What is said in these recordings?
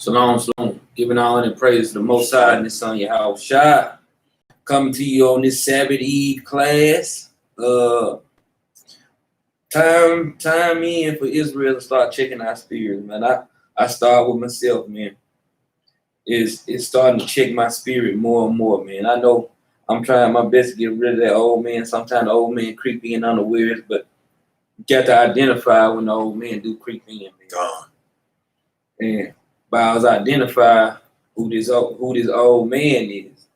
Shalom, shalom. Giving honor and praise to the Most High and His Son Yahushua. Coming to you on this Sabbath Eve class. Time in for Israel to start checking our spirits, man. I start with myself, man. It's starting to check my spirit more and more, man. I know I'm trying my best to get rid of that old man. Sometimes the old man creep in unawares, but you got to identify when the old man do creep in, man. Gone. And by us identify who this old man is,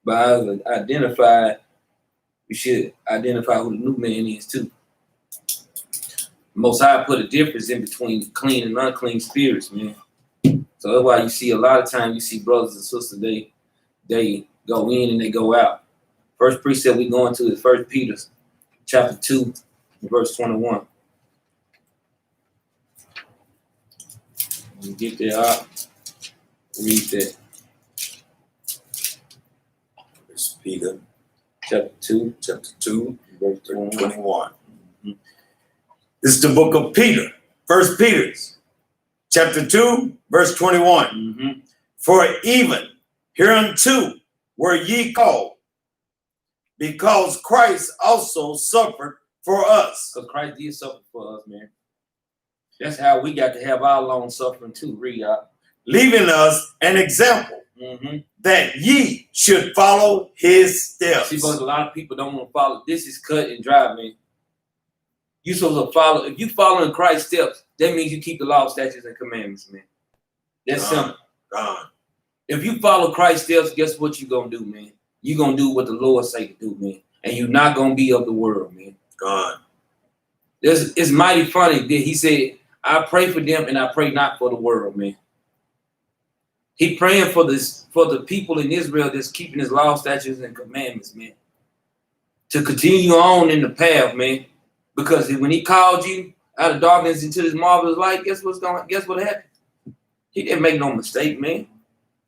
by us identify, we should identify who the new man is too. Most High put a difference in between clean and unclean spirits, man. So that's why you see a lot of times you see brothers and sisters, they go in and they go out. First precept we going to is 1 Peter chapter 2, verse 21. You get there, read that. 1 Peter chapter 2, verse 21. Mm-hmm. This is the book of Peter, 1 Peter, chapter 2, verse 21. Mm-hmm. For even hereunto were ye called, because Christ also suffered for us. Because Christ did suffer for us, man. That's how we got to have our long suffering too, read out. Leaving us an example that ye should follow his steps. See, but a lot of people don't want to follow. This is cut and dry, man. You supposed to follow. If you following Christ's steps, that means you keep the law, statutes, and commandments, man. That's simple. If you follow Christ's steps, guess what you're going to do, man? You're going to do what the Lord say to do, man. And you're not going to be of the world, man. It's mighty funny that he said, I pray for them and I pray not for the world, man. He praying for the people in Israel that's keeping his law, statutes, and commandments, man. To continue on in the path, man. Because when he called you out of darkness into this marvelous light, guess what happened? He didn't make no mistake, man.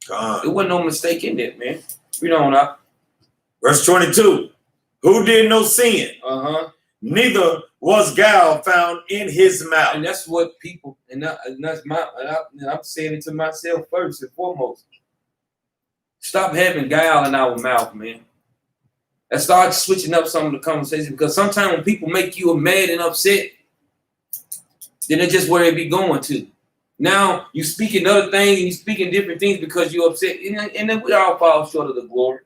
There wasn't no mistake in that, man. Read on up. Verse 22. Who did no sin? Neither was guile found in his mouth. And that's what people, and I'm saying it to myself first and foremost. Stop having guile in our mouth, man. And start switching up some of the conversation, because sometimes when people make you mad and upset, then it's just where it be going to. Now you speaking other things and you speaking different things because you're upset, and then we all fall short of the glory.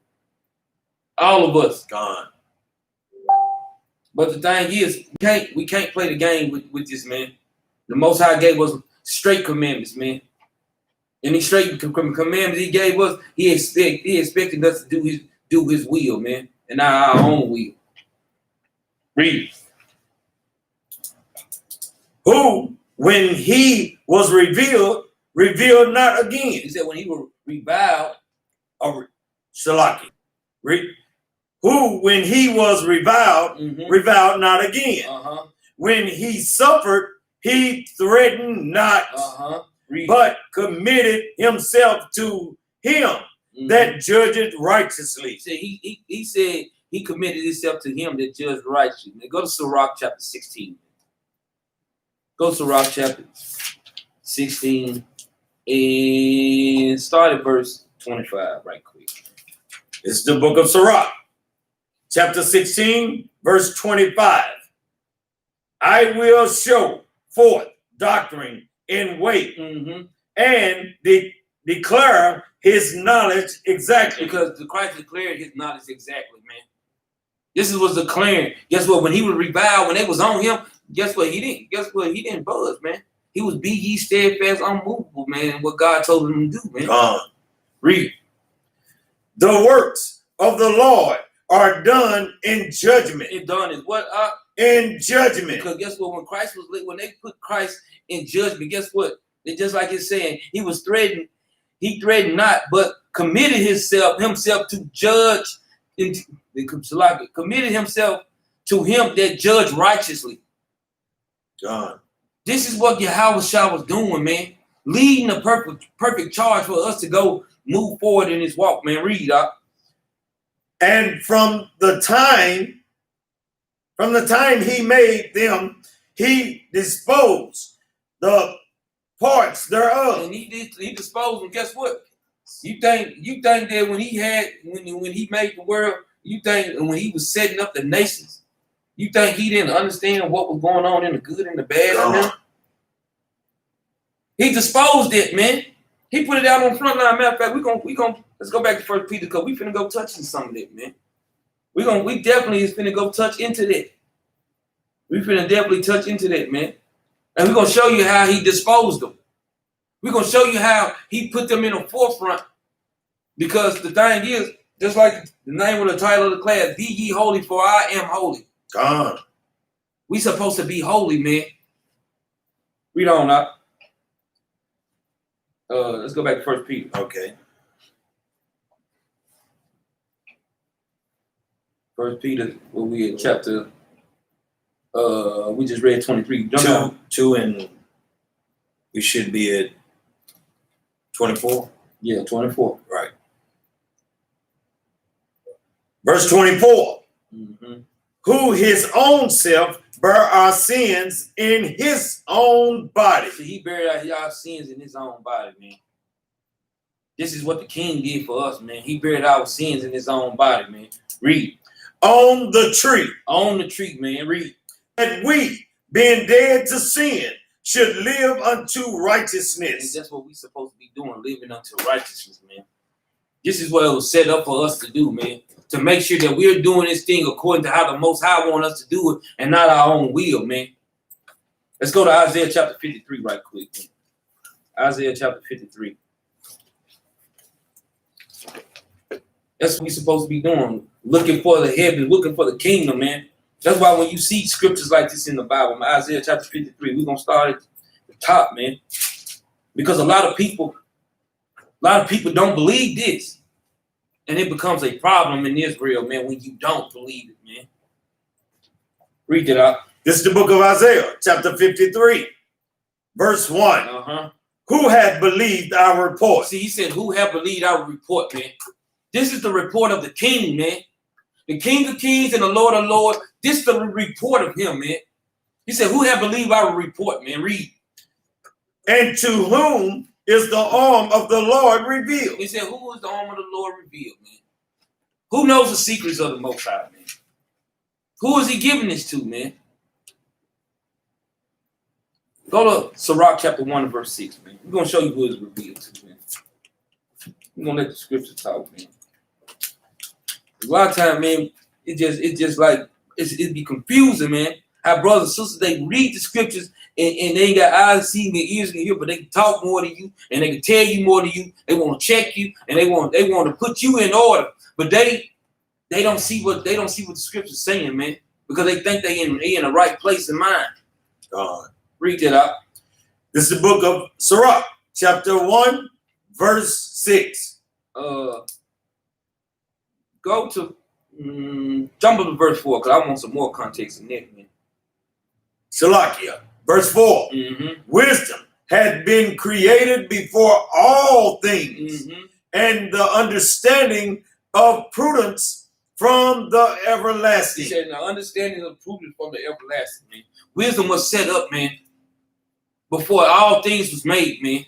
All of us. Gone. But the thing is, we can't play the game with this, man. The Most High gave us straight commandments, man. And these straight commandments he gave us, he expected us to do his will, man, and not our own will. Read. Who, when he was revealed not again. He said when he was reviled, or Shalaki. Who, when he was reviled, reviled not again. When he suffered, he threatened not, but committed himself to him that judgeth righteously. See, he said he committed himself to him that judged righteously. Now go to Sirach chapter 16. Go to Sirach chapter 16 and start at verse 25 right quick. It's the book of Sirach, chapter 16, verse 25. I will show forth doctrine in weight and declare his knowledge exactly. Because the Christ declared his knowledge exactly, man. This was declaring. Guess what? When he was reviled, when they was on him, guess what? He didn't buzz, man. He was be ye steadfast, unmovable, man. What God told him to do, man. Read. The works of the Lord are done in judgment. It done is what? In judgment. Because guess what? When they put Christ in judgment, guess what? It's just like it's saying, he was threatened. He threatened not, but committed himself to judge. Committed himself to him that judged righteously. God. This is what Yahushua was doing, man. Leading a perfect charge for us to go move forward in his walk, man. Read up. And from the time he made them, he disposed the parts thereof. And he disposed them. Guess what? You think that when he made the world, you think when he was setting up the nations, you think he didn't understand what was going on in the good and the bad of them? He disposed it, man. He put it out on the front line. Matter of fact, we gonna let's go back to 1 Peter because we finna go touch on some of that, man. We definitely is finna go touch into that. We finna definitely touch into that, man. And we're gonna show you how he disposed them. We're gonna show you how he put them in the forefront. Because the thing is, just like the name of the title of the class, be ye holy, for I am holy. God. We supposed to be holy, man. Read on up. Let's go back to 1 Peter. Okay. 1 Peter, where we in chapter, we just read 23. Two, and we should be at 24. Yeah, 24. Right. Verse 24. Mm-hmm. Who his own self bare our sins in his own body. See, he buried our sins in his own body, man. This is what the king did for us, man. He buried our sins in his own body, man. Read. On the tree. On the tree, man. Read. That we, being dead to sin, should live unto righteousness. And that's what we supposed to be doing, living unto righteousness, man. This is what it was set up for us to do, man. To make sure that we're doing this thing according to how the Most High want us to do it and not our own will, man. Let's go to Isaiah chapter 53 right quick, man. Isaiah chapter 53. That's what we're supposed to be doing. Looking for the heaven, looking for the kingdom, man. That's why when you see scriptures like this in the Bible, Isaiah chapter 53, we're going to start at the top, man. Because a lot of people don't believe this. And it becomes a problem in Israel, man, when you don't believe it, man. Read it out. This is the book of Isaiah, chapter 53, verse 1. Uh-huh. Who hath believed our report? See, he said, who have believed our report, man? This is the report of the king, man. The King of Kings and the Lord of Lords. This is the report of him, man. He said, who have believed our report, man? Read. And to whom is the arm of the Lord revealed? He said, who is the arm of the Lord revealed, man? Who knows the secrets of the Most High, man? Who is he giving this to, man? Go to Sirach chapter 1 and verse 6, man. We're going to show you who is revealed to, man. We're going to let the scripture talk, man. A lot of time, man, it just like, it be confusing, man. How brothers and sisters, they read the scriptures and they ain't got eyes to see and ears to hear, but they can talk more than you and they can tell you more than you. They want to check you and they want to put you in order, but they don't see what the scripture's saying, man, because they think they in the right place in mind. God. Read that out. This is the book of Sirach, chapter 1, verse 6. Go to jump up to verse 4 because I want some more context in that, man. Salakia, verse 4. Mm-hmm. Wisdom had been created before all things, Mm-hmm. and the understanding of prudence from the everlasting. He said, the understanding of prudence from the everlasting, man. Wisdom was set up, man, before all things was made, man.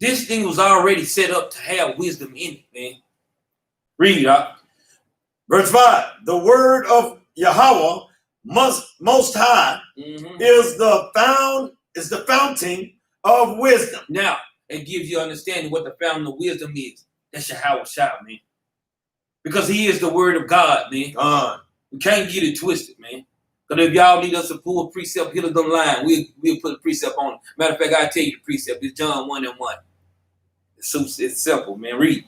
This thing was already set up to have wisdom in it, man. Read it out. Verse 5. The word of Yahweh most high is the fountain of wisdom. Now, it gives you understanding what the fountain of wisdom is. That's Yahweh Shah, man. Because he is the word of God, man. We can't get it twisted, man. Because if y'all need us to pull a precept, hit us on the line. We'll put a precept on it. Matter of fact, I'll tell you the precept. It's John 1 and 1. It's simple, man. Read.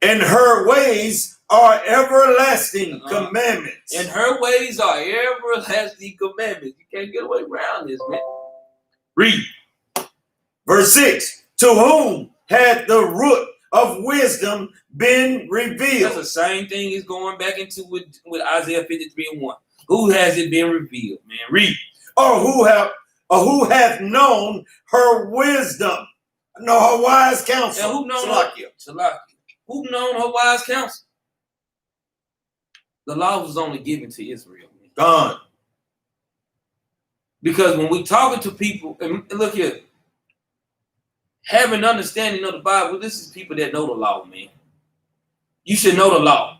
And her ways are everlasting commandments. And her ways are everlasting commandments. You can't get away around this, man. Read. Verse 6. To whom had the root of wisdom been revealed? That's the same thing is going back into with Isaiah 53 and 1. Who has it been revealed, man? Read. Or who hath known her wisdom? No, her wise counsel. And who known Salakia. Who known her wise counsel? The law was only given to Israel, man. God. Because when we talking to people, and look here, having understanding of the Bible, this is people that know the law, man. You should know the law.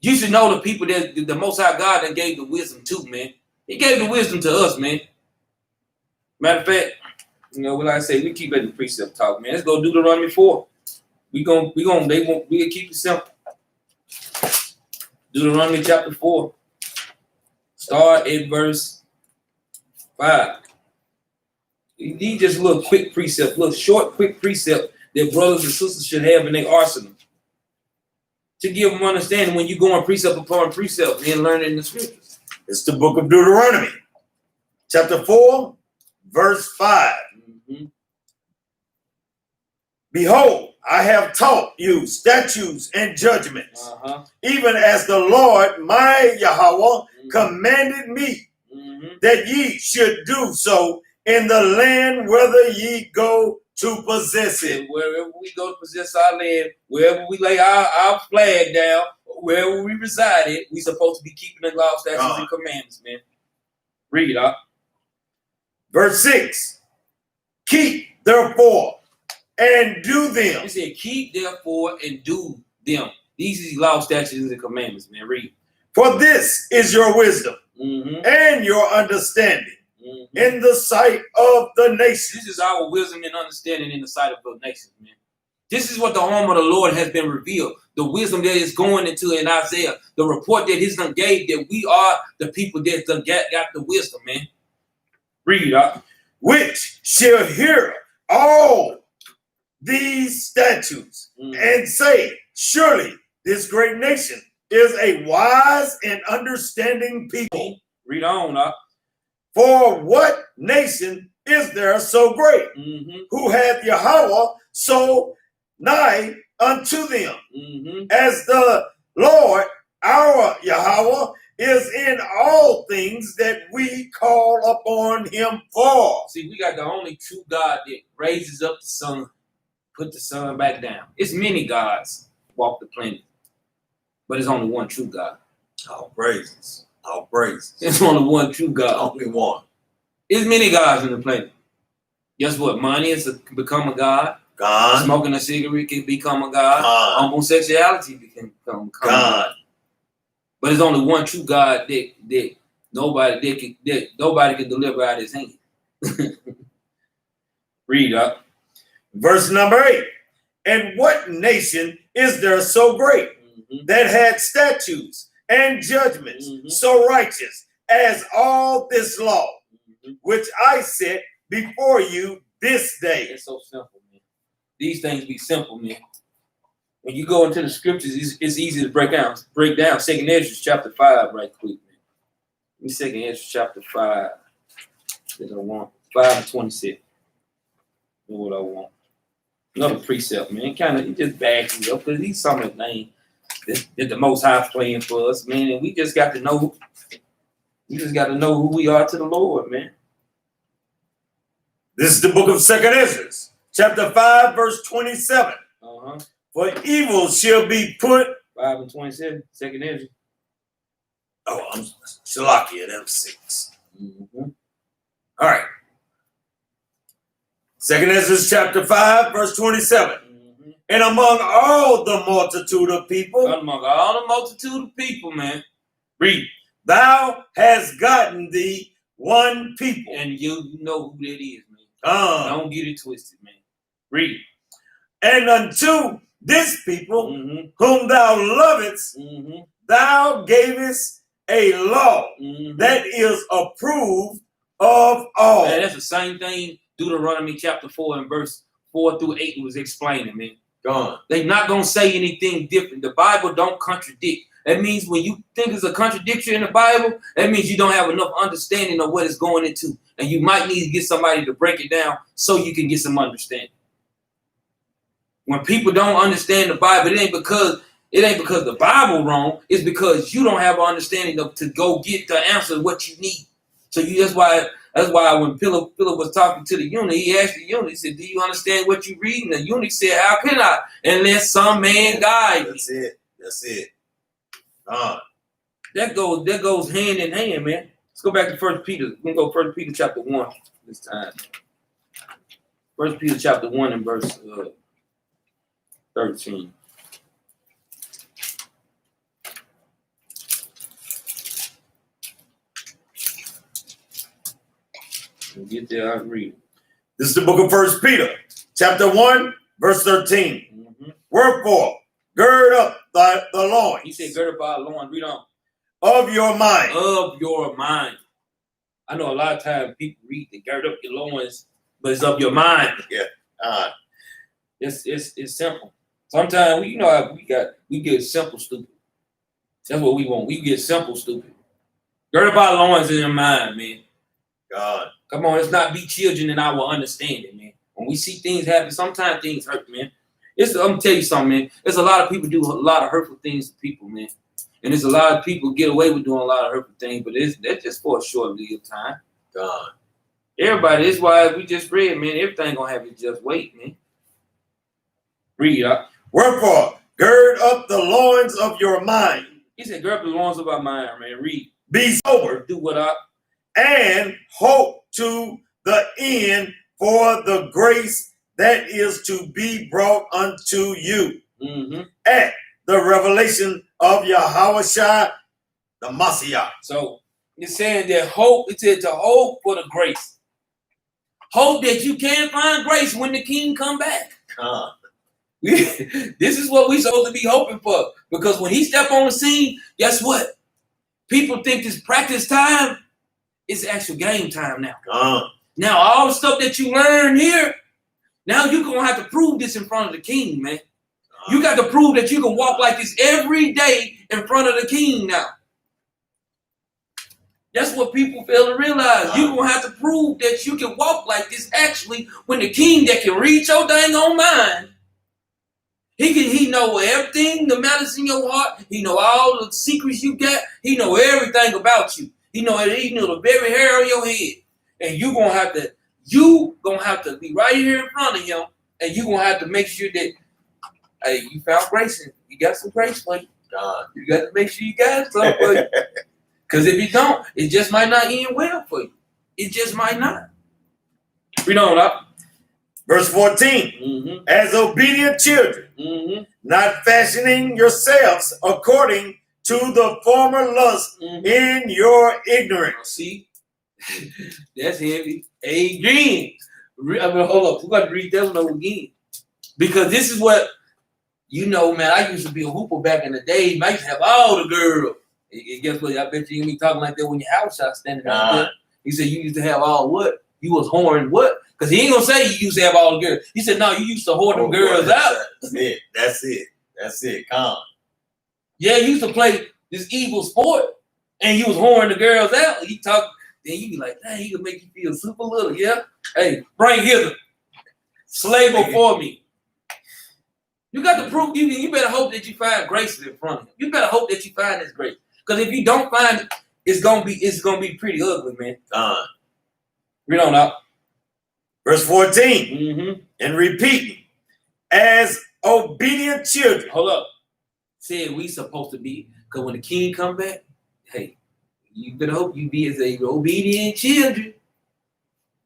You should know the people that the Most High God that gave the wisdom to, man. He gave the wisdom to us, man. Matter of fact, like I say, we keep letting the precept talk, man. Let's go do Deuteronomy 4. We'll keep it simple. Deuteronomy chapter 4. Start at verse 5. These just a little quick precept, little short, quick precept that brothers and sisters should have in their arsenal. To give them understanding when you go on precept upon precept and learning the scriptures. It's the book of Deuteronomy, chapter 4, verse 5. Mm-hmm. Behold, I have taught you statutes and judgments, even as the Lord my Yahweh commanded me, that ye should do so in the land whither ye go to possess it. And wherever we go to possess our land, wherever we lay our flag down, wherever we reside at, we supposed to be keeping the law, statutes, and commandments, man. Read up. Verse 6. Keep therefore and do them. He said, keep therefore and do them. These are law, statutes, and commandments, man. Read. For this is your wisdom and your understanding in the sight of the nations. This is our wisdom and understanding in the sight of the nations, man. This is what the arm of the Lord has been revealed. The wisdom that is going into in Isaiah. The report that he's done gave that we are the people that done got the wisdom, man. Read up. Which shall hear all these statutes and say, surely this great nation is a wise and understanding people. Read on up. For what nation is there so great, who hath Yahweh so nigh unto them, as the Lord our Yahweh is in all things that we call upon him for. See, we got the only true God that raises up the sun, put the sun back down. It's many gods walk the planet, but it's only one true God. All praises. All praises. It's only one true God. Only one. There's many gods in the planet. Guess what? Money has become a god. God. Smoking a cigarette can become a god. Homosexuality can become a god. But there's only one true God that nobody can deliver out of his hand. Read up. Verse number 8. And what nation is there so great that had statutes and judgments so righteous as all this law, which I set before you this day? It's so simple, man. These things be simple, man. When you go into the scriptures, it's easy to break down. 2nd Ezra chapter 5 right quick, man. Let me 2nd Ezra chapter 5. That I want 5:26. Know what I want. Another precept, man. It just backs me up because these some of the things that the Most High playing for us, man. And we just got to know. We just got to know who we are to the Lord, man. This is the book of 2nd Ezra, chapter 5, verse 27. For evil shall be put. 5:27, 2nd Ezra. Oh, I'm Shalakia, them 6. All right. 2nd Ezra chapter 5, verse 27. And among all the multitude of people. Among all the multitude of people, man. Read. Thou hast gotten thee one people. And you know who that is, man. Don't get it twisted, man. Read. And unto this people, whom thou lovest, thou gavest a law that is approved of all. Man, that's the same thing Deuteronomy chapter 4 and verse 4 through 8 was explaining, man. They're not going to say anything different. The Bible don't contradict. That means when you think there's a contradiction in the Bible, that means you don't have enough understanding of what it's going into. And you might need to get somebody to break it down so you can get some understanding. When people don't understand the Bible, it ain't because the Bible wrong. It's because you don't have an understanding to go get the answer to what you need. So that's why when Philip was talking to the eunuch, he asked the eunuch, he said, do you understand what you read? And the eunuch said, how can I? Unless some man guide me. That's it. That goes hand in hand, man. Let's go back to 1 Peter. We're going to go 1 Peter chapter 1 this time. 1 Peter chapter 1 and verse 13. We'll get there, I'll read it. This is the book of 1 Peter, chapter 1, verse 13. Mm-hmm. Wherefore, gird up the loins. He said, gird up our loins. Read on. Of your mind. Of your mind. I know a lot of times people read the gird up your loins, but it's of your mind. Yeah. It's simple. Sometimes we get simple stupid. That's what we want. We get simple stupid. Gird up our loins in your mind, man. God. Come on, let's not be children in our understanding, man. When we see things happen, sometimes things hurt, man. I'm gonna tell you something, man. There's a lot of people do a lot of hurtful things to people, man. And there's a lot of people get away with doing a lot of hurtful things, but that's just for a short-lived time. God. Everybody, that's why we just read, man. Everything gonna have its just wait, man. Read up. Wherefore, gird up the loins of your mind. He said, gird up the loins of our mind, man. Read. Be sober. Do what up. And hope to the end for the grace that is to be brought unto you at the revelation of Yahushua the Messiah. So it's saying that hope, it said to hope for the grace. Hope that you can find grace when the king come back. This is what we're supposed to be hoping for. Because when he step on the scene, guess what? People think this practice time is actual game time now. Now, all the stuff that you learn here, now you're going to have to prove this in front of the king, man. You got to prove that you can walk like this every day in front of the king now. That's what people fail to realize. You're going to have to prove that you can walk like this actually when the king that can read your dang on mind, he know everything, the matters in your heart. He know all the secrets you got. He know everything about you. He know the very hair on your head. And you're going to have to be right here in front of him. And you're going to have to make sure that, hey, you found grace in. You got some grace for you. God. You got to make sure you got something for you. Because if you don't, it just might not end well for you. It just might not. Read on up. Verse 14. As obedient children, not fashioning yourselves according to the former lust in your ignorance. See? That's heavy. Again. Hold up. We got to read that one over again. Because this is what, man, I used to be a hooper back in the day. I used to have all the girls. And guess what? I bet you ain't be talking like that when your house shot standing out there. He said you used to have all what? You was whoring what? Because he ain't going to say you used to have all the girls. He said, no, you used to whore them girls out. That's it. Calm. Yeah, you used to play this evil sport, and you was whoring the girls out. He talk, then you be like, dang, he could make you feel super little, yeah? Hey, bring hither. Slave before me. You got to prove, you better hope that you find grace in front of him. You better hope that you find this grace. Because if you don't find it, it's gonna be pretty ugly, man. Read on out. Verse 14. And repeating, as obedient children. Hold up. Said we supposed to be, because when the king come back, hey, you better hope you be as a obedient children.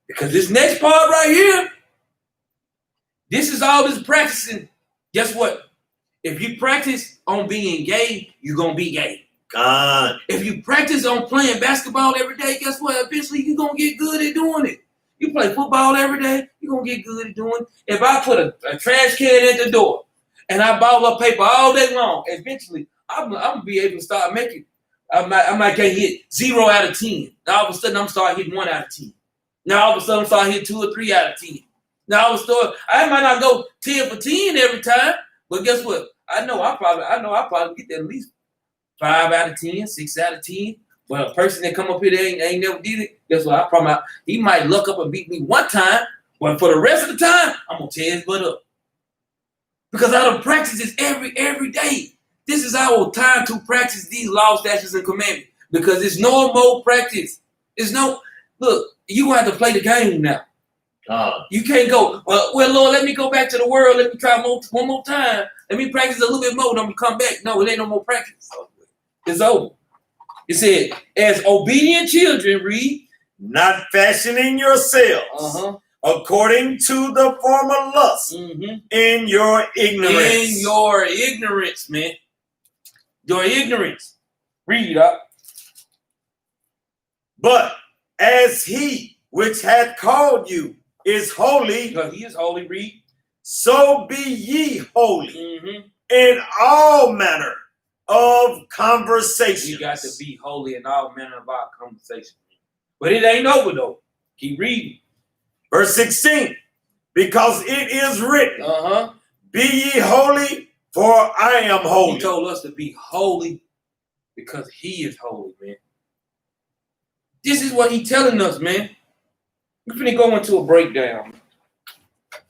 Because this next part right here, this is all this practicing. Guess what? If you practice on being gay, you're going to be gay. God. If you practice on playing basketball every day, guess what? Eventually, you're going to get good at doing it. You play football every day, you're going to get good at doing it. If I put a trash can at the door and I ball up paper all day long, eventually, I'm going to be able to start making. I might get hit 0 out of 10. Now, all of a sudden, I'm starting hitting 1 out of 10. Now, all of a sudden, I'm starting hitting 2 or 3 out of 10. Now, all of a sudden, I might not go 10 for 10 every time, but guess what? I know I probably get at least 5 out of 10, 6 out of 10. But a person that come up here that ain't never did it, guess what? He might luck up and beat me one time, but for the rest of the time, I'm gonna tear his butt up. Because I don't practice this every day. This is our time to practice these laws, statutes, and commandments. Because it's no more practice. Look, you gonna have to play the game now. You can't go, well, Lord, let me go back to the world. Let me try one more time. Let me practice a little bit more. Then I'm gonna come back. No, it ain't no more practice. It's over. It said, as obedient children, read. Not fashioning yourselves according to the former lust in your ignorance. In your ignorance, man. Your ignorance. Read up. But as he which hath called you is holy. Because he is holy, read. So be ye holy in all manner of conversation. We got to be holy in all manner of our conversation. But it ain't over though. Keep reading. Verse 16. Because it is written, be ye holy, for I am holy. He told us to be holy because he is holy, man. This is what he's telling us, man. We're going to go into a breakdown.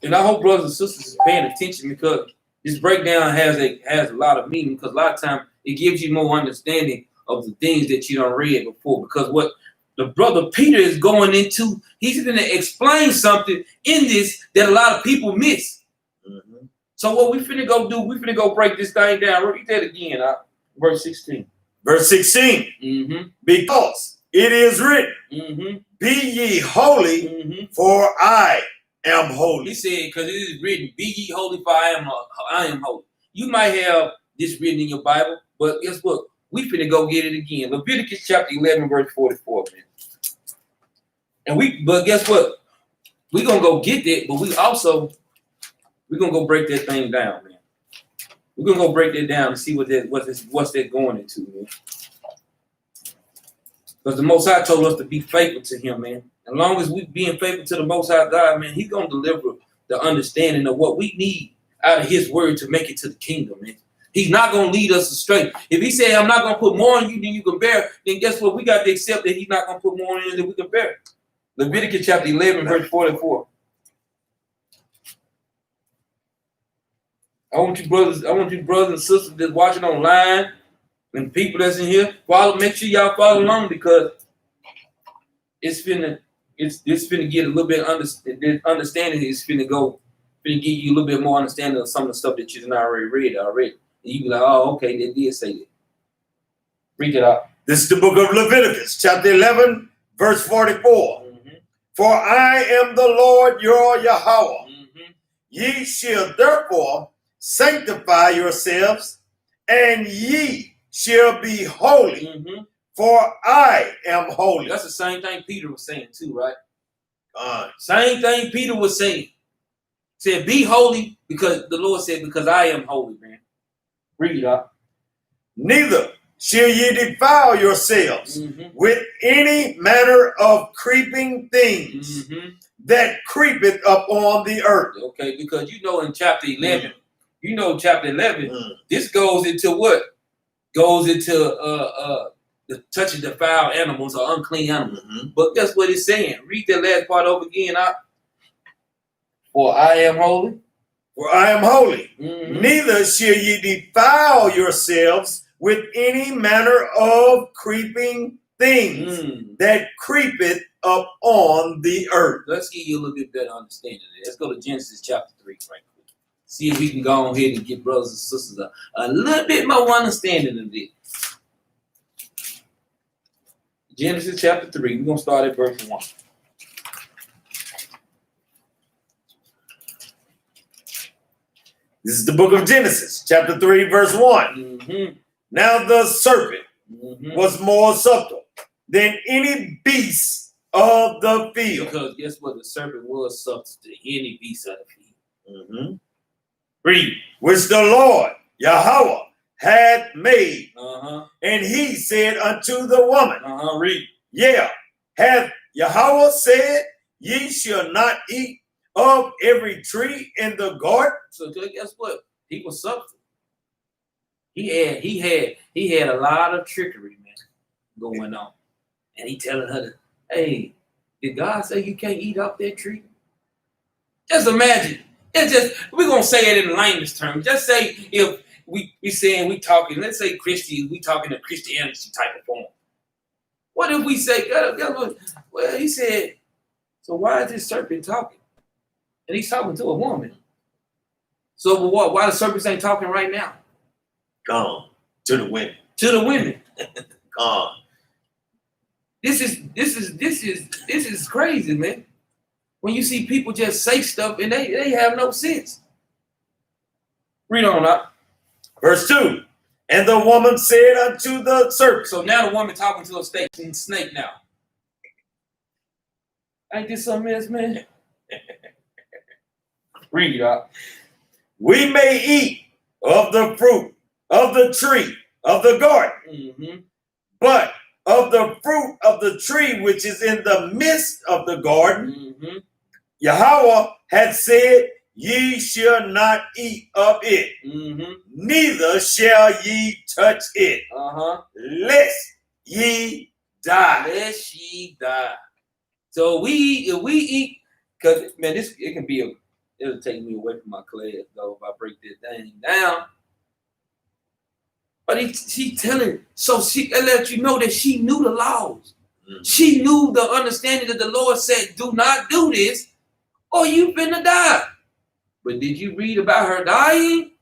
And I hope brothers and sisters are paying attention because this breakdown has a lot of meaning, because a lot of times it gives you more understanding of the things that you don't read before. Because what the brother Peter is going into, he's going to explain something in this that a lot of people miss. So what we finna go do, we finna go break this thing down. Read that again, verse 16. Verse 16. Because it is written, be ye holy, for I am holy. He said, because it is written, be ye holy, for I am holy. You might have this written in your Bible, but guess what? We finna go get it again. Leviticus chapter 11, verse 44, man. But guess what? We're gonna go get that, but we're gonna go break that thing down, man. We're gonna go break that down and see what's that going into, man. Because the Most High told us to be faithful to him, man. As long as we being faithful to the Most High God, man, he's gonna deliver the understanding of what we need out of his word to make it to the kingdom, man. He's not gonna lead us astray. If he said, I'm not gonna put more on you than you can bear, then guess what? We got to accept that he's not gonna put more on you than we can bear. Leviticus chapter 11, verse 44. I want you brothers and sisters that's watching online and people that's in here, make sure y'all follow along, because it's finna get a little bit understanding. It's finna give you a little bit more understanding of some of the stuff that you've already read already. And you be like, oh, okay, they did say that. Read it out. This is the book of Leviticus, chapter 11, verse 44. For I am the Lord your Yahweh. Ye shall therefore sanctify yourselves, and ye shall be holy, for I am holy. That's the same thing Peter was saying too, right? Same thing Peter was saying. He said, be holy, because the Lord said, because I am holy, man. Read it up. Neither shall ye defile yourselves with any manner of creeping things that creepeth upon the earth. Okay, because in chapter 11, chapter 11, this goes into what? Goes into the touching defiled animals or unclean animals. But guess what it's saying? Read that last part over again. For I am holy. For I am holy. Neither shall ye defile yourselves with any manner of creeping things that creepeth up on the earth. Let's give you a little bit better understanding of it. Let's go to Genesis chapter 3 right quick. See if we can go on ahead and get brothers and sisters a little bit more understanding of it. Genesis chapter 3. We're going to start at verse 1. This is the book of Genesis, chapter 3, verse 1. Now the serpent was more subtle than any beast of the field. Because guess what? The serpent was subtle to any beast of the field. Read. Which the Lord, Yahweh, had made. And he said unto the woman. Read. Yeah, hath Yahweh said, ye shall not eat of every tree in the garden? So guess what? He was subtle. He had a lot of trickery, man, going on. And he telling her, hey, did God say you can't eat off that tree? Just imagine. We're gonna say it in layman's terms. Just say if we talking, let's say Christian, we talking in Christianity type of form. What if we say, well, he said, so why is this serpent talking? And he's talking to a woman. So why the serpents ain't talking right now? Gone. To the women. To the women. Gone. This is crazy, man. When you see people just say stuff and they have no sense. Read on up. Verse 2. And the woman said unto the serpent. So now the woman talking to a snake now. Ain't this something else, man? Read up. We may eat of the fruit of the tree of the garden, but of the fruit of the tree which is in the midst of the garden, Yahweh had said, ye shall not eat of it, neither shall ye touch it, lest ye die. Lest ye die. So if we eat, because man, it'll take me away from my class though if I break this thing down. But she telling, so she let you know that she knew the laws. She knew the understanding that the Lord said, do not do this, or you finna die. But did you read about her dying?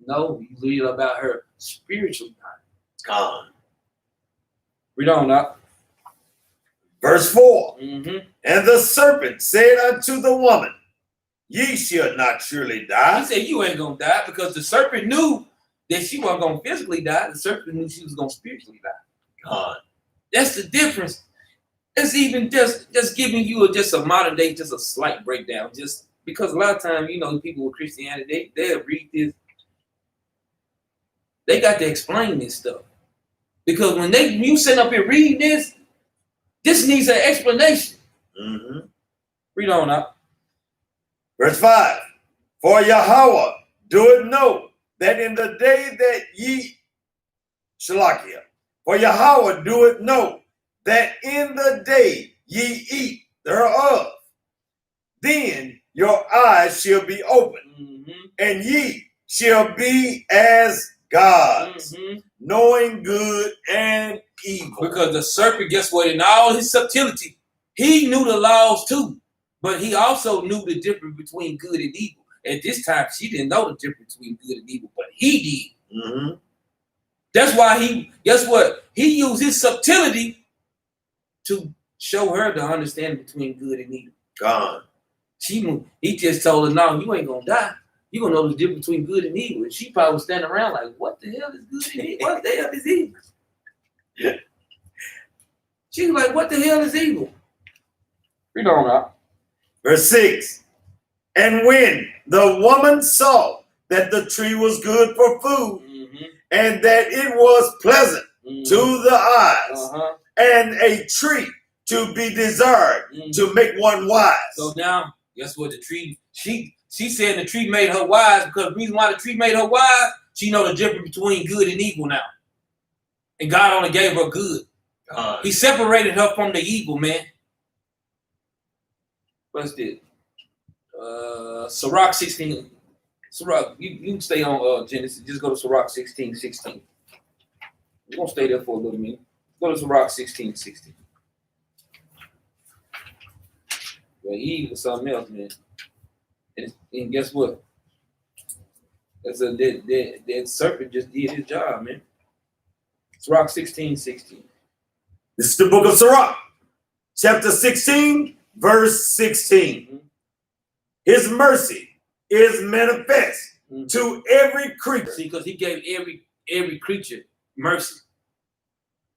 No, you read about her spiritually dying. Gone. Read on up. Verse 4. And the serpent said unto the woman, ye shall not surely die. He said, you ain't gonna die, because the serpent knew that she wasn't gonna physically die. The serpent knew she was gonna spiritually die. God. That's the difference. It's even just giving you just a modern day, just a slight breakdown. Just because a lot of times, people with Christianity, they'll read this. They got to explain this stuff. Because when you sit up here reading this needs an explanation. Read on up. Verse 5. For Yahweh doeth know that in the day that ye Shalakia. For Yahweh doeth know that in the day ye eat thereof, then your eyes shall be opened, and ye shall be as gods, knowing good and evil. Because the serpent, guess what? In all his subtlety, he knew the laws too, but he also knew the difference between good and evil. At this time, she didn't know the difference between good and evil, but he did. That's why guess what? He used his subtlety to show her the understanding between good and evil. God. He just told her, no, you ain't gonna die. You're gonna know the difference between good and evil. And she probably was standing around like, what the hell is good and evil? What the hell is evil? She was like, what the hell is evil? Read on up. Verse 6. And when the woman saw that the tree was good for food, and that it was pleasant to the eyes, and a tree to be desired to make one wise. So now, guess what? The tree, she said the tree made her wise, because the reason why the tree made her wise, she know the difference between good and evil now. And God only gave her good. He separated her from the evil, man. What's this? Sirach 16. Sirach, you can stay on Genesis. Just go to Sirach 16:16. We're going to stay there for a little minute. Go to Sirach 16:16. Well, Eve is something else, man. And guess what? That serpent just did his job, man. Sirach 16:16. This is the book of Sirach, chapter 16, verse 16. His mercy is manifest to every creature. See, because he gave every creature mercy.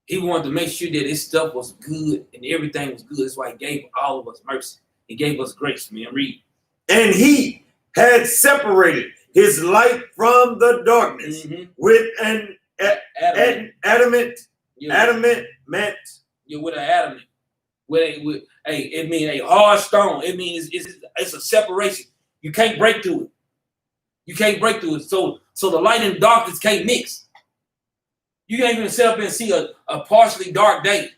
He wanted to make sure that his stuff was good and everything was good. That's why he gave all of us mercy. He gave us grace, man. Read. And he had separated his light from the darkness with an adamant. Yeah, with an adamant. It means a hard stone. It means it's a separation. You can't break through it. You can't break through it. So the light and darkness can't mix. You can't even sit up and see a partially dark day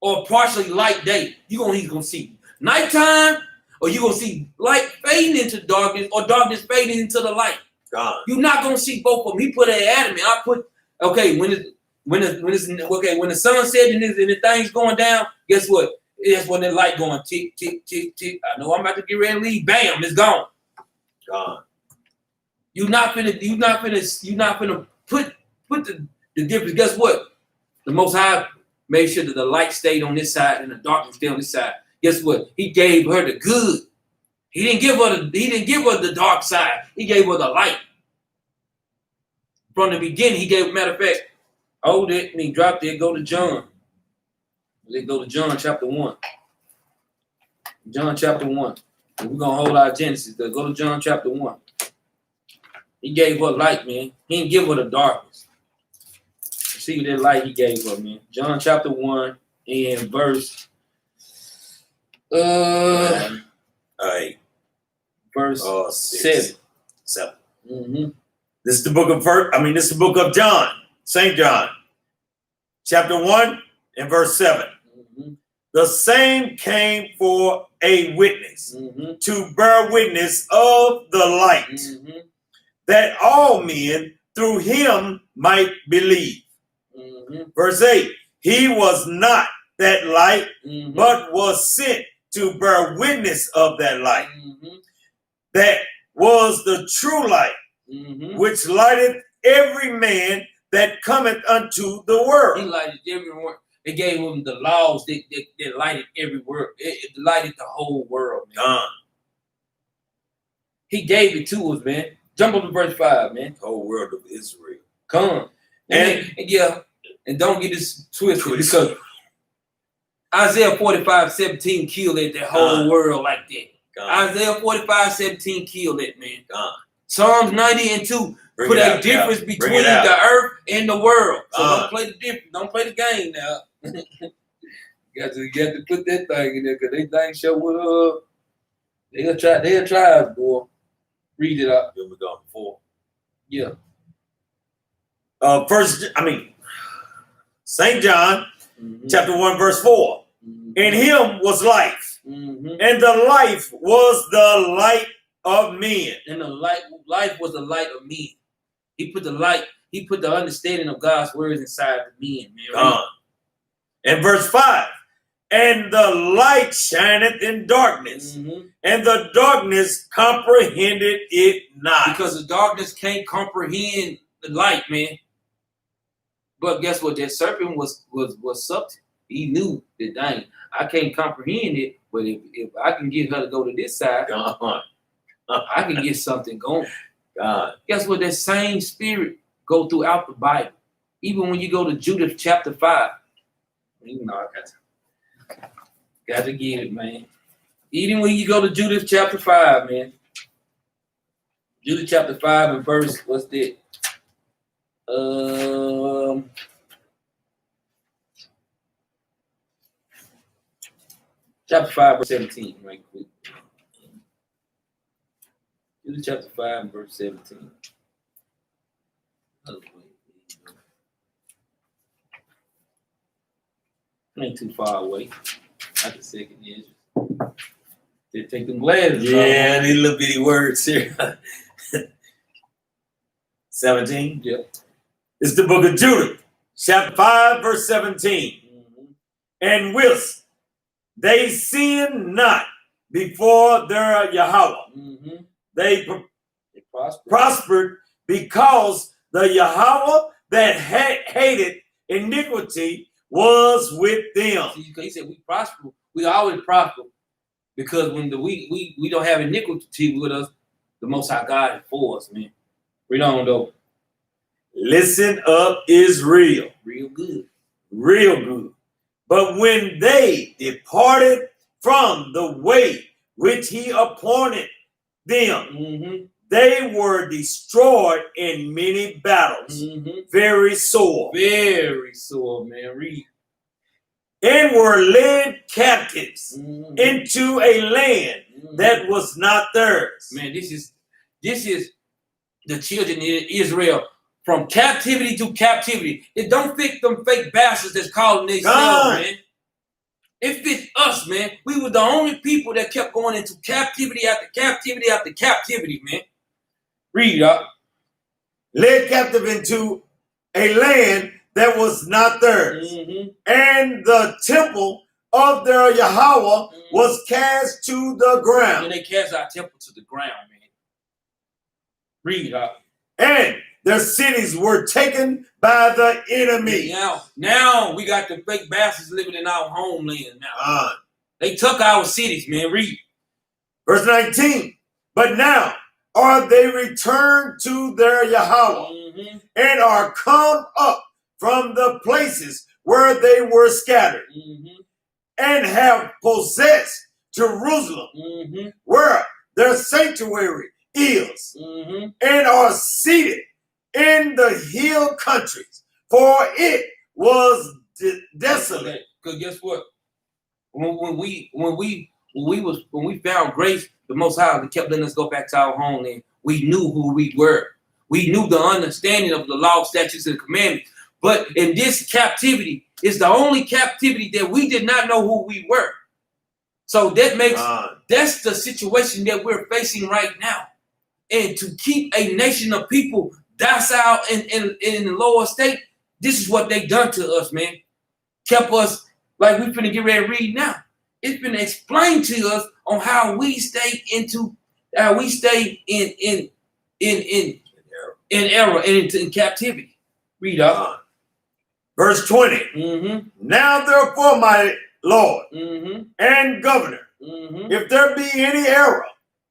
or a partially light day. You're gonna see nighttime, or you're gonna see light fading into darkness, or darkness fading into the light. God. You're not gonna see both of them. He put an adamant. I put when the sun set and the thing's going down, guess what? That's when the light going tick, tick, tick, tick. I know I'm about to get ready to leave. Bam, it's gone. God. You're not finna put the difference. Guess what? The Most High made sure that the light stayed on this side and the darkness stayed on this side. Guess what? He gave her the good. He didn't give her the dark side. He gave her the light. From the beginning, he gave, matter of fact, hold it and he dropped it, go to John. Let's go to John chapter 1. John chapter 1. And we're going to hold our Genesis there. Go to John chapter 1. He gave her light, man. He didn't give her the darkness. See that light he gave her, man. John chapter 1 and verse verse 7. Mm-hmm. This is the book of John, St. John, chapter 1 and verse 7. Mm-hmm. The same came for a witness, mm-hmm. to bear witness of the light, mm-hmm. that all men through him might believe. Mm-hmm. Verse 8, he was not that light, mm-hmm. but was sent to bear witness of that light. Mm-hmm. That was the true light, mm-hmm. which lighteth every man that cometh unto the world. He lighted everyone. It gave him the laws that lighted every world. It lighted the whole world, man. He gave it to us, man. Jump up to verse 5, man. The whole world of Israel. Come. And don't get this twisted, because Isaiah 45:17 killed it, the whole world like that. Isaiah 45:17 killed it, man. Psalms 90 and 2 put a difference between the earth and the world. So don't play the difference. Don't play the game now. you got to put that thing in there, because they think show what they'll try, boy. Read it up. Here we go. 4. Yeah. St. John, mm-hmm. chapter 1, verse 4. Mm-hmm. In him was life, mm-hmm. and the life was the light of men. And the life was the light of men. He put the light, he put the understanding of God's words inside the men, man. And verse 5. And the light shineth in darkness, mm-hmm. and the darkness comprehended it not. Because the darkness can't comprehend the light, man. But guess what? That serpent was subtle. He knew that, dang, I can't comprehend it, but if I can get her to go to this side, I can get something going. Guess what? That same spirit go throughout the Bible. Even when you go to Judith chapter 5. You know, I got to get it, man. Even when you go to Judith chapter 5, man. Judith chapter 5 and verse, what's that? Chapter 5, verse 17, right quick. Judith chapter 5 and verse 17. Ain't too far away. I can second edge. They take them glasses. Yeah, these little bitty words here. 17. Yeah. It's the book of Judith, chapter 5, verse 17. Mm-hmm. And whilst they sin not before their Yahweh, mm-hmm. they prospered, because the Yahweh that hated iniquity was with them. See, he said we prosper. We always prosper, because when we don't have iniquity with us, the Most High God is for us, man. Read on though. Listen up, Israel. Real good. Real good. But when they departed from the way which he appointed them, mm-hmm. they were destroyed in many battles. Mm-hmm. Very sore. Very sore, man. Read. And were led captives mm-hmm. into a land mm-hmm. that was not theirs. Man, this is the children of Israel from captivity to captivity. It don't fit them fake bastards that's calling themselves, man. It fits us, man. We were the only people that kept going into captivity after captivity after captivity, man. Read up. Led captive into a land that was not theirs. Mm-hmm. And the temple of their Yahweh mm-hmm. was cast to the ground. And they cast our temple to the ground, man. Read up. And their cities were taken by the enemy. Now we got the fake bastards living in our homeland now. They took our cities, man. Read. Verse 19. But now are they returned to their Yahweh and are come up from the places where they were scattered and have possessed Jerusalem, where their sanctuary is, and are seated in the hill countries, for it was desolate. Because guess what? When we found grace, the Most High kept letting us go back to our homeland. We knew who we were. We knew the understanding of the law, statutes, and commandments. But in this captivity, it's the only captivity that we did not know who we were. So that makes that's the situation that we're facing right now. And to keep a nation of people docile in the lower state, this is what they done to us, man. Kept us like we finna get ready to read now. It's been explained to us on how we stay in error and in captivity. Read up. Verse 20. Now therefore, my Lord and Governor, if there be any error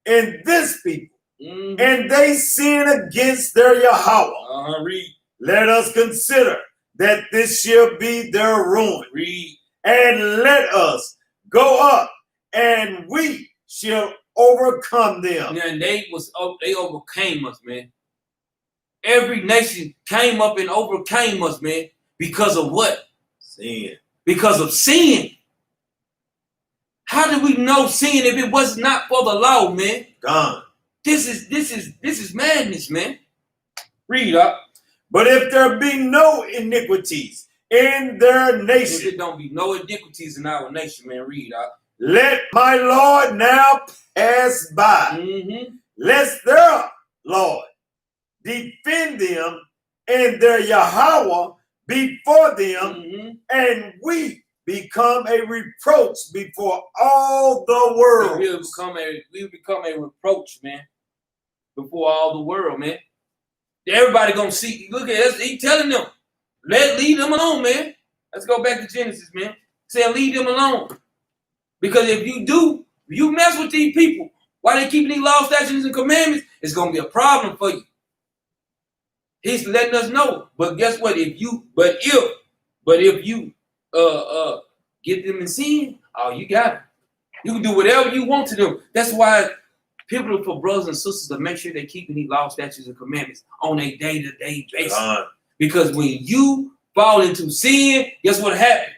in this people, and they sin against their Yahweh, read. Let us consider that this shall be their ruin. Read. And let us go up, and we shall overcome them. And they overcame us, man. Every nation came up and overcame us, man. Because of what? Sin. Because of sin. How did we know sin if it was not for the law, man? Gone. This is madness, man. Read up. But if there be no iniquities in their nation, if there don't be no iniquities in our nation, man, read up. Let my Lord now pass by, lest their Lord defend them and their Yahweh before them, and we become a reproach before all the world. We'll become a reproach, man, before all the world, man. Everybody gonna see. Look at us. He telling them, leave them alone, man. Let's go back to Genesis, man. Saying leave them alone, because if you mess with these people while they keeping these laws, statutes, and commandments, it's gonna be a problem for you. He's letting us know. But guess what? If you get them in sin, oh, you got it. You can do whatever you want to them. That's why people for brothers and sisters to make sure they're keeping these law, statutes, and commandments on a day-to-day basis. Because when you fall into sin, guess what happened?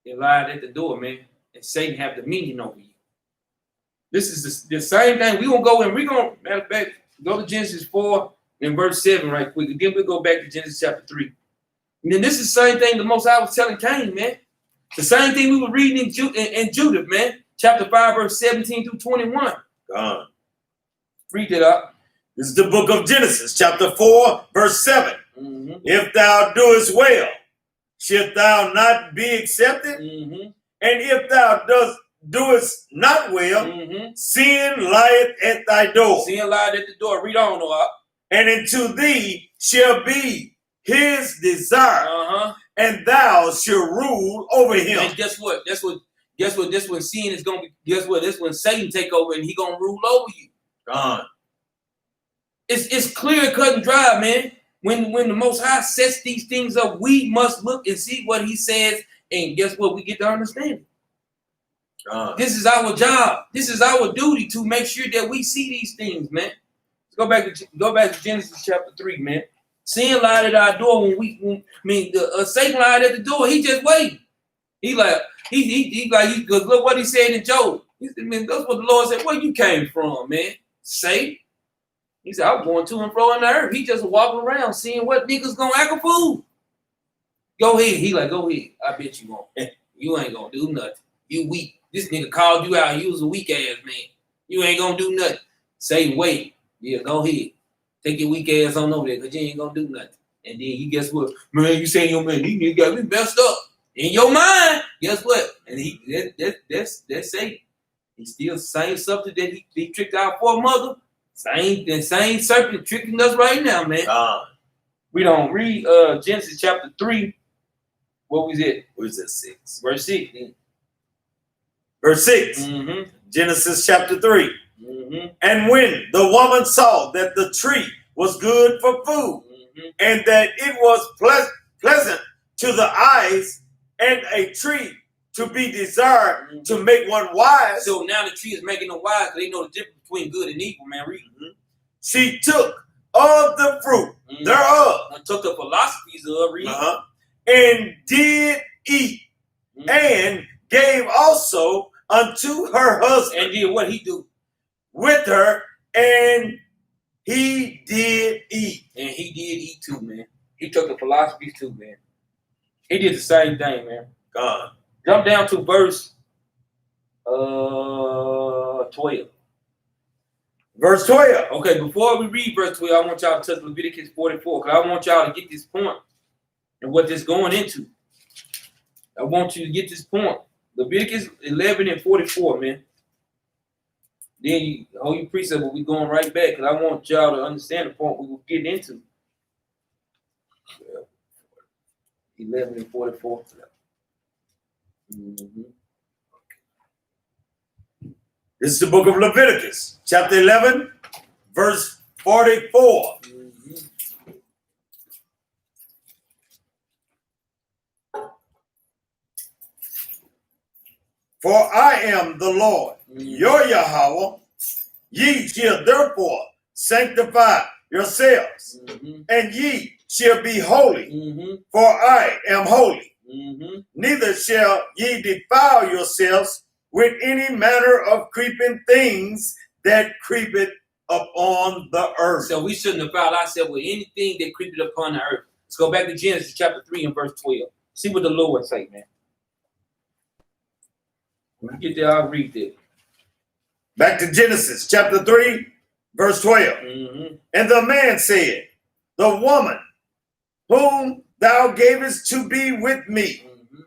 They lied at the door, man. And Satan have dominion over you. This is the same thing. We're going to go to Genesis 4 and verse 7 right quick. Then we'll go back to Genesis chapter 3. And then this is the same thing the Most High was telling Cain, man. The same thing we were reading in Judith, man. Chapter 5, verse 17 through 21. God. Read it up. This is the book of Genesis, chapter 4, verse 7. If thou doest well, shalt thou not be accepted? And if thou doest not well, sin lieth at thy door. Sin lieth at the door. Read on, Noah. And into thee shall be his desire, and thou shalt rule over him. And guess what? This when sin is gonna be. Guess what? This when Satan take over and he gonna rule over you. God. It's clear, cut and dry, man. When the Most High sets these things up, we must look and see what He says, and guess what? We get to understand it. This is our job. This is our duty to make sure that we see these things, man. Let's go back to Genesis chapter 3, man. Sin lied at our door Satan lied at the door. He just waiting. He look what he said in Job. He said, man, that's what the Lord said. Where you came from, man? Satan. He said, I'm going to and fro in the earth. He just walking around seeing what niggas gonna act a fool. Go ahead. He like, go ahead. I bet you won't. You ain't gonna do nothing. You weak. This nigga called you out. You was a weak ass man. You ain't gonna do nothing. Satan, wait. Yeah, go ahead. Take your weak ass on over there because you ain't gonna do nothing. And then you guess what? Man, you saying your man, you got me messed up. In your mind, guess what? And that's Satan. He still the same substance that he tricked our foremother. Same serpent tricking us right now, man. We don't read Genesis chapter 3. What was it? Where's that 6? Verse 6. Verse 6. Genesis chapter 3. And when the woman saw that the tree was good for food, and that it was pleasant to the eyes, and a tree to be desired to make one wise. So now the tree is making them wise because they know the difference between good and evil, man. Read. She took of the fruit thereof. And took the philosophies of read. And did eat, and gave also unto her husband. And did what he do? With her, and he did eat. And he did eat too, man. He took the philosophies too, man. He did the same thing, man. God. Jump down to verse 12. Verse 12. Okay, before we read verse 12, I want y'all to touch Leviticus 44, because I want y'all to get this point and what this going into. I want you to get this point. Leviticus 11 and 44, man. Then you hold your precept, but we going right back, because I want y'all to understand the point we were getting into. 11 and 44. This is the book of Leviticus, chapter 11, verse 44. For I am the Lord, your Yahweh. Ye shall therefore sanctify yourselves, and ye shall be holy, for I am holy. Neither shall ye defile yourselves with any manner of creeping things that creepeth upon the earth. So we shouldn't defile ourselves with anything that creepeth upon the earth. Let's go back to Genesis chapter 3 and verse 12. See what the Lord say, man. When we get there, I'll read it. Back to Genesis chapter 3, verse 12. And the man said, the woman whom thou gavest to be with me,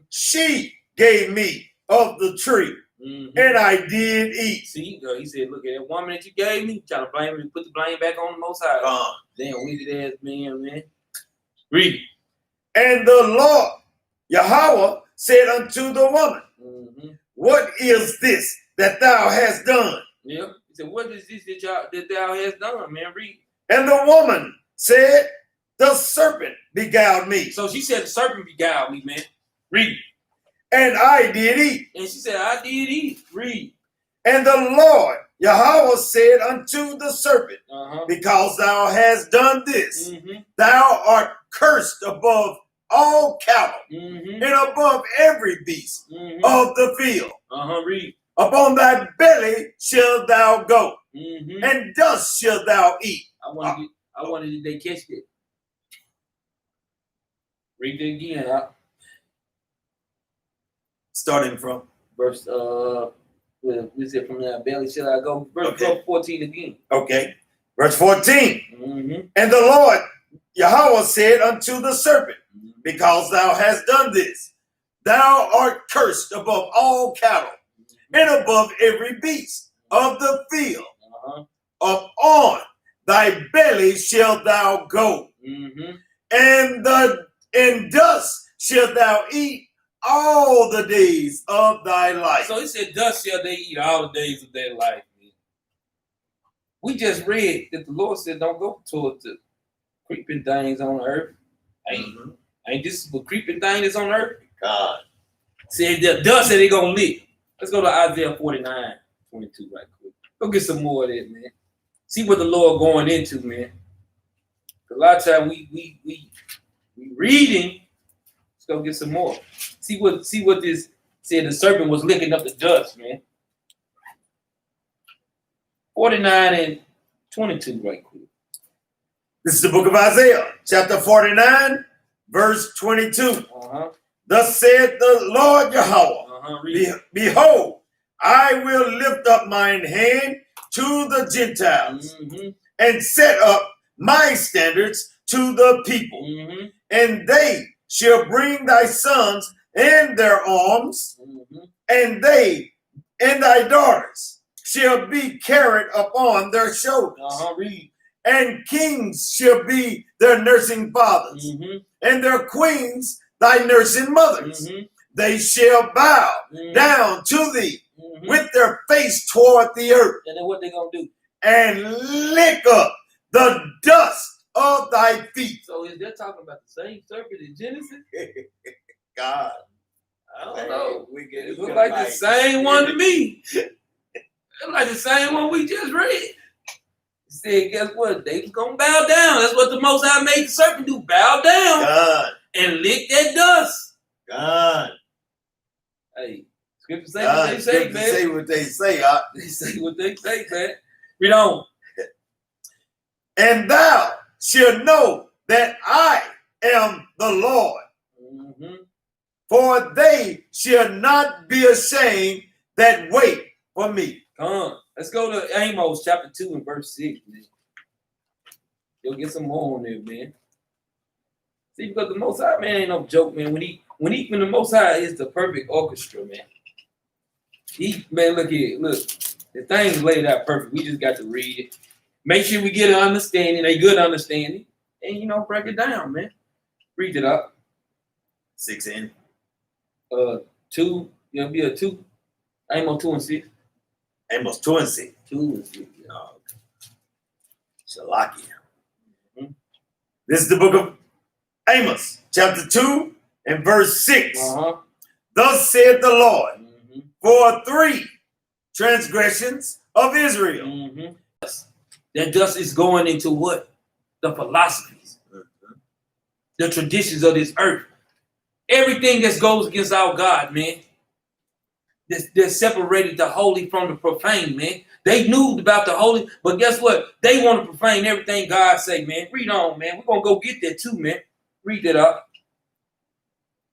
she gave me of the tree, and I did eat. See, he said, look at that woman that you gave me, trying to blame me, put the blame back on the Most High. Damn wicked ass man. Read. And the Lord Yahweh said unto the woman, what is this that thou hast done? Yeah. He said, what is this that thou hast done, man? Read. And the woman said, the serpent beguiled me. So she said the serpent beguiled me, man. Read. And I did eat. And she said, I did eat. Read. And the Lord Yahweh said unto the serpent, because thou hast done this, thou art cursed above all cattle, and above every beast of the field. Read. Upon thy belly shalt thou go, and dust shalt thou eat. I wanted they catch it. Read it again. Starting from verse we said from that belly shall I go. Verse 14 again. Okay. Verse 14. And the Lord Yahweh said unto the serpent, because thou hast done this, thou art cursed above all cattle, and above every beast of the field. Upon thy belly shalt thou go, and dust shalt thou eat all the days of thy life. So he said, dust shall they eat all the days of their life. Man. We just read that the Lord said, don't go towards the creeping things on earth. Ain't this a creeping thing that's on earth? God said the dust that they gonna live. Let's go to Isaiah 49:22 right quick. Go get some more of that, man. See what the Lord going into, man. A lot of times we reading. Let's go get some more. See what this said. The serpent was licking up the dust, man. 49:22 right quick. This is the book of Isaiah, chapter 49, verse 22. Thus said the Lord Yahweh, behold, I will lift up mine hand to the Gentiles and set up my standards to the people, and they shall bring thy sons in their arms, and they and thy daughters shall be carried upon their shoulders. Read. And kings shall be their nursing fathers, and their queens thy nursing mothers. They shall bow down to thee with their face toward the earth. And then what they gonna do? And lick up the dust of thy feet. So is that talking about the same serpent in Genesis? God. I don't know. It look like the same one to me. It's like the same one we just read. He said, guess what? They was gonna bow down. That's what the Most High made the serpent do. Bow down. God. And lick that dust. God. Hey, scripture say what they say, man. Say what they say, They say what they say, man. Read on. And thou shalt know that I am the Lord. For they shall not be ashamed that wait for me. Come on. Let's go to Amos chapter 2 and verse 6, man. You'll get some more on there, man. See, because the Most High, man, ain't no joke, man. When the Most High is the perfect orchestra, man. Man, look here. Look. The thing's laid out perfect. We just got to read it. Make sure we get an understanding, a good understanding. And, break it down, man. Read it up. 6 in. 2. It'll be a 2. Amos 2 and 6. Amos 2 and 6. 2 and 6. Oh, Shalakia. This is the book of Amos, chapter 2 and verse 6. Thus said the Lord, for 3 transgressions of Israel. That dust is going into what? The philosophies. The traditions of this earth. Everything that goes against our God, man. They're separated the holy from the profane, man. They knew about the holy, but guess what? They want to profane everything God say, man. Read on, man. We're going to go get that too, man. Read it up.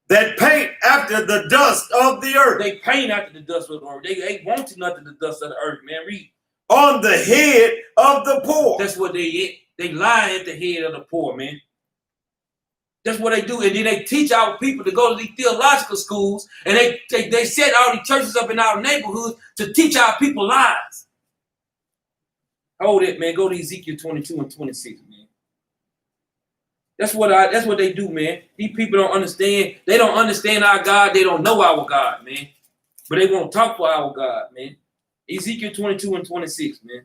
That paint after the dust of the earth. They paint after the dust of the earth. They ain't wanting nothing the dust of the earth, man. Read. On the head of the poor. That's what they eat. They lie at the head of the poor, man. That's what they do. And then they teach our people to go to these theological schools, and they set all these churches up in our neighborhoods to teach our people lies. Hold it, man. Go to Ezekiel 22 and 26, man. That's what they do, man. These people don't understand. They don't understand our God. They don't know our God, man. But they won't talk for our God, man. Ezekiel 22 and 26, man.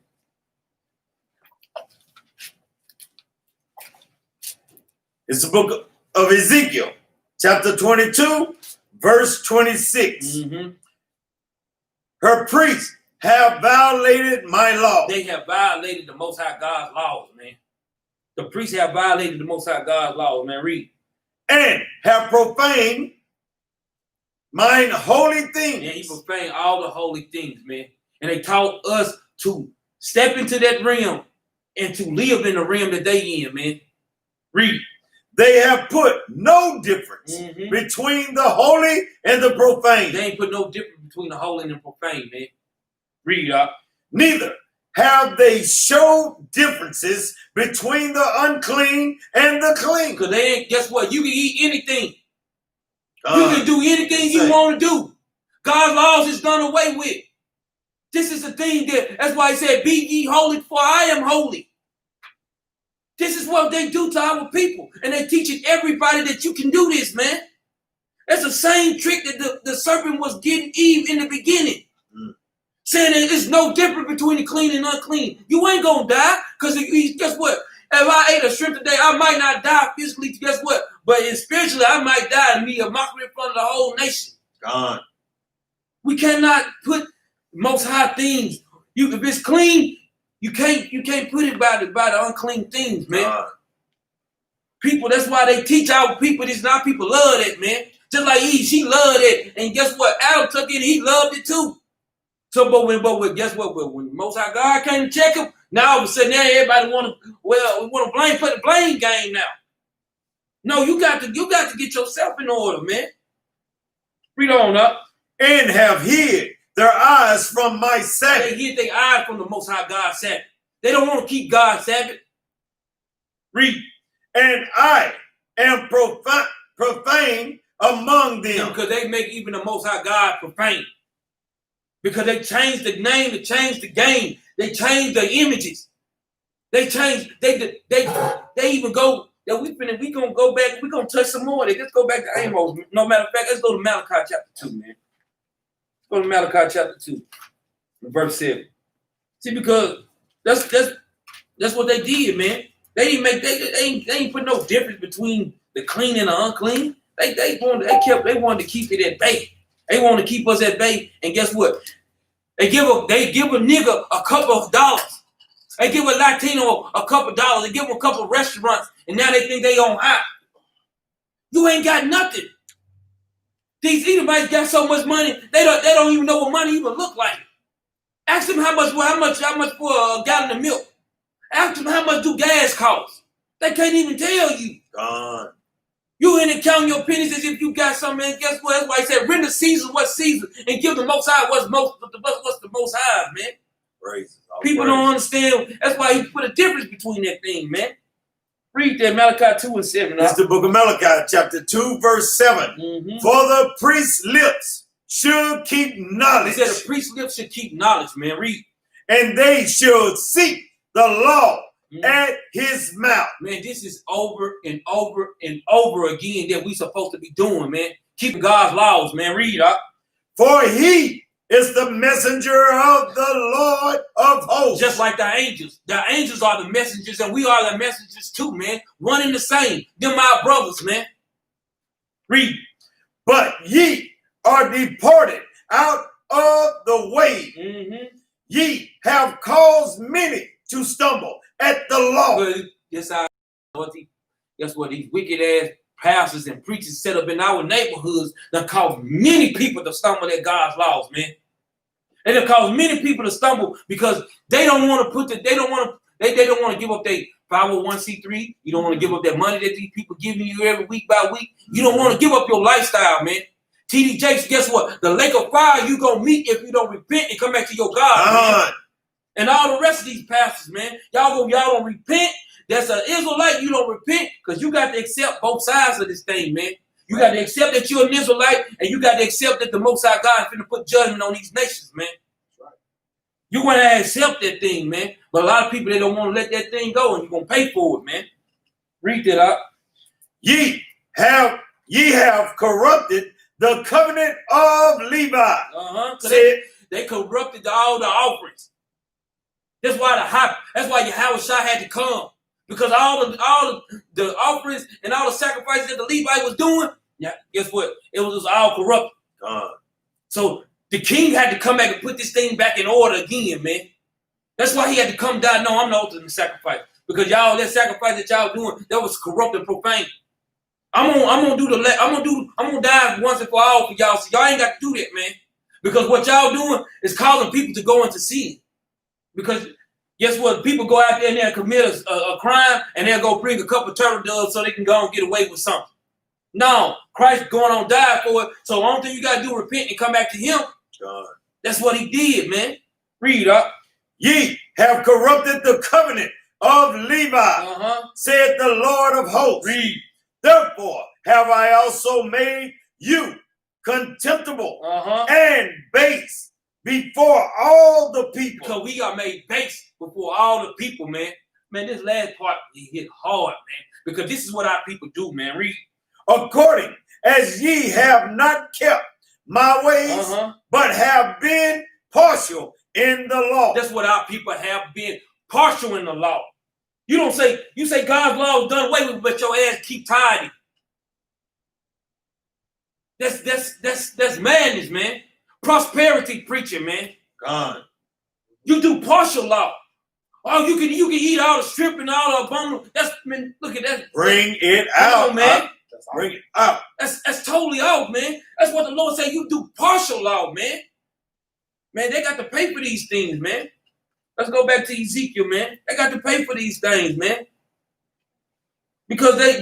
It's the book of Ezekiel, chapter 22, verse 26. Her priests have violated my law. They have violated the Most High God's laws, man. The priests have violated the Most High God's laws, man. Read. And have profaned mine holy things. Yeah, he profaned all the holy things, man. And they taught us to step into that realm and to live in the realm that they in, man. Read. They have put no difference between the holy and the profane. They ain't put no difference between the holy and the profane, man. Read up. Neither have they showed differences between the unclean and the clean. Because they ain't, guess what? You can eat anything. You can do anything you want to do. God's laws is done away with. This is the thing that's why he said, be ye holy, for I am holy. This is what they do to our people. And they're teaching everybody that you can do this, man. That's the same trick that the serpent was getting Eve in the beginning. Saying that it's no difference between the clean and unclean. You ain't going to die. Because guess what? If I ate a shrimp today, I might not die physically. Guess what? But spiritually, I might die and be a mockery in front of the whole nation. God. We cannot put most high things. If it's clean, you can't put it by the unclean things, man. God. People, that's why they teach our people this. Now people love it, man. Just like Eve, she loved it. And guess what? Adam took it, he loved it too. So, but guess what? When Most High God came to check him, now all of a sudden, now everybody want to blame for the blame game now. No, you got to get yourself in order, man. Read on up. And have hid their eyes from my Sabbath. They hid their eyes from the Most High God's Sabbath. They don't want to keep God's Sabbath. Read. And I am profane among them. Because they make even the Most High God profane. Because they changed the name, they changed the game, they changed the images. They changed, they even go, that we gonna go back, we gonna touch some more. They just go back to Amos. No matter of fact, let's go to Malachi chapter 2, man. Let's go to Malachi chapter 2, verse 7. See, because that's what they did, man. They didn't make they ain't put no difference between the clean and the unclean. They wanted to keep it at bay. They want to keep us at bay. And guess what? They give a nigga a couple of dollars. They give a Latino a couple of dollars. They give them a couple of restaurants, and now they think they on high. You ain't got nothing. These Edomites got so much money, they don't even know what money even look like. Ask them how much for a gallon of milk. Ask them how much do gas cost. They can't even tell you. God. You in and counting your pennies as if you got something, man. Guess what? That's why he said, render Caesar what's Caesar and give the Most High what's the Most High, man. Praises. People don't understand. That's why he put a difference between that thing, man. Read that Malachi 2 and 7. It's the book of Malachi, chapter 2, verse 7. Mm-hmm. For the priest's lips should keep knowledge. He said the priest's lips should keep knowledge, man. Read. And they should seek the law at his mouth. Man, this is over and over and over again that we supposed to be doing, man. Keeping God's laws, man. Read up. For he is the messenger of the Lord of hosts. Just like the angels. The angels are the messengers, and we are the messengers too, man. One and the same. Them our brothers, man. Read. But ye are departed out of the way. Mm-hmm. Ye have caused many to stumble at the law. That's what these wicked ass pastors and preachers set up in our neighborhoods that cause many people to stumble at God's laws, man. And it cause many people to stumble because they don't want to they don't want to give up their 501c3. You don't want to give up that money that these people giving you every week by week. You don't want to give up your lifestyle, man. TD Jakes, guess what? The lake of fire you gonna meet if you don't repent and come back to your God, man. And all the rest of these pastors, man, y'all don't repent. That's an Israelite, you don't repent because you got to accept both sides of this thing, man. You got to accept that you're an Israelite, and you got to accept that the Most High God is going to put judgment on these nations, man. You're going to accept that thing, man. But a lot of people, they don't want to let that thing go, and you're going to pay for it, man. Read that up. Ye have corrupted the covenant of Levi. They corrupted all the offerings. That's why Yahushua had to come. Because all the offerings and all the sacrifices that the Levite was doing, yeah, guess what? It was all corrupt. So the king had to come back and put this thing back in order again, man. That's why he had to come down. No, I'm the ultimate sacrifice. Because y'all, that sacrifice that y'all doing, that was corrupt and profane. I'm gonna die once and for all for y'all. So y'all ain't got to do that, man. Because what y'all doing is causing people to go into sin. Because guess what? People go out there and they'll commit a crime and they'll go bring a couple of turtle doves so they can go and get away with something. No, Christ going on die for it. So the only thing you got to do is repent and come back to him. That's what he did, man. Read up. Ye have corrupted the covenant of Levi, said the Lord of hosts. Read. Therefore have I also made you contemptible and base before all the people. Because we are made base before all the people, man. Man, this last part hit hard, man. Because this is what our people do, man. Read. According as ye have not kept my ways, but have been partial in the law. That's what our people have been, partial in the law. You say God's law is done away with, but your ass keep tithing. That's madness, man. Prosperity preaching, man. God. You do partial law. Oh, you can eat all the strip and all the bone. Look at that. Bring it out, man. Bring it out. That's totally off, man. That's what the Lord said. You do partial law, man. Man, they got to pay for these things, man. Let's go back to Ezekiel, man. They got to pay for these things, man. Because they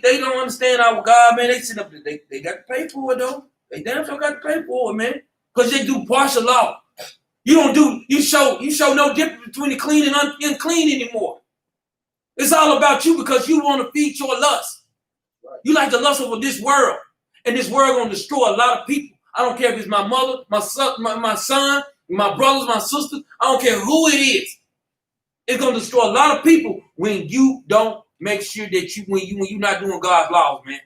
don't understand our God, man. They sit up there. They got to pay for it, though. They damn sure got to pay for it, man. Because they do partial law. You show no difference between the clean and unclean anymore. It's all about you because you want to feed your lust. Right. You like the lust of this world. And this world gonna destroy a lot of people. I don't care if it's my mother, my son, my brothers, my sisters. I don't care who it is. It's gonna destroy a lot of people when you don't make sure that when you're not doing God's laws, man.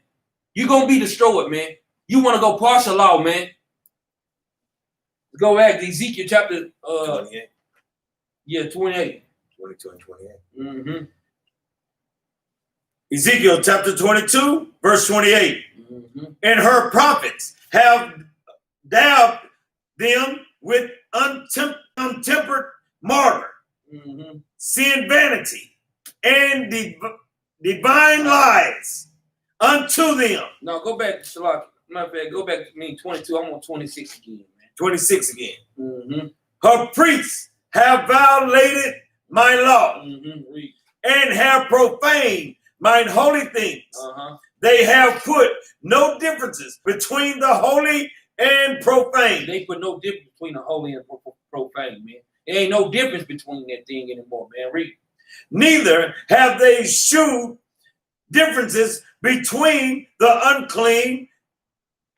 You're gonna be destroyed, man. You want to go partial law, man. Let's go back to Ezekiel chapter 28. Yeah, 28. 22 and 28. Mm-hmm. Ezekiel chapter 22, verse 28. Mm-hmm. And her prophets have dabbed them with untempered martyr, sin, vanity, and divine lies unto them. No, go back to Shalak. My bad. Go back to me 22. I'm on 26 again, man. 26 again. Mm-hmm. Her priests have violated my law and have profaned mine holy things. They have put no differences between the holy and profane. They put no difference between the holy and profane, man. There ain't no difference between that thing anymore, man. Read. Neither have they shewed differences between the unclean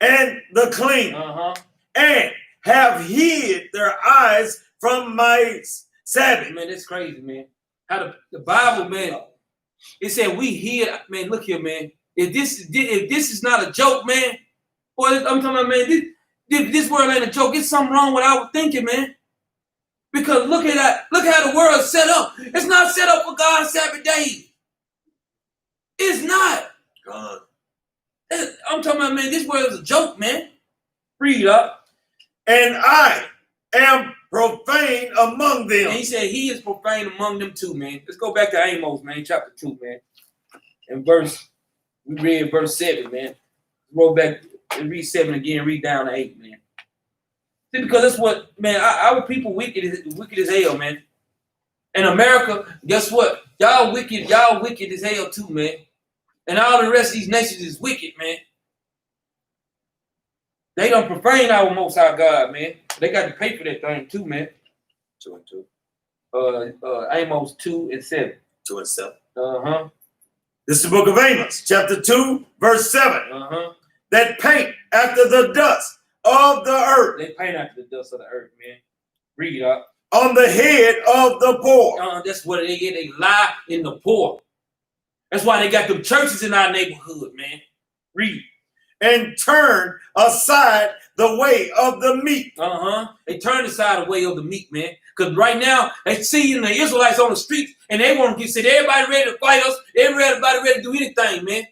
and the clean, and have hid their eyes from my Sabbath. Man, that's crazy, man. How the Bible, man, it said we hid. Man, look here, man. If this is not a joke, man, boy, I'm talking about, man, this world ain't a joke. It's something wrong with our thinking, man. Because look at that. Look how the world's set up. It's not set up for God's Sabbath day. It's not. God. I'm talking about, man, this world is a joke, man. Read up. And I am profane among them. And he said he is profane among them too, man. Let's go back to Amos, man, chapter 2, man. And we read verse 7, man. Roll back and read 7 again, read down to 8, man. See, because that's what, man, our people wicked as hell, man. In America, guess what? Y'all wicked as hell too, man. And all the rest of these nations is wicked, man. They don't profane our Most High God, man. They got to pay for that thing too, man. 2 and 2. Amos 2 and 7. 2 and 7. This is the book of Amos, chapter 2, verse 7. That paint after the dust of the earth. They paint after the dust of the earth, man. Read up. On the head of the poor. That's what they get. They lie in the poor. That's why they got them churches in our neighborhood, man. Read. And turn aside the way of the meek. They turn aside the way of the meek, man. Because right now, they see the Israelites on the streets, and they want to get everybody ready to fight us. Everybody ready to do anything, man.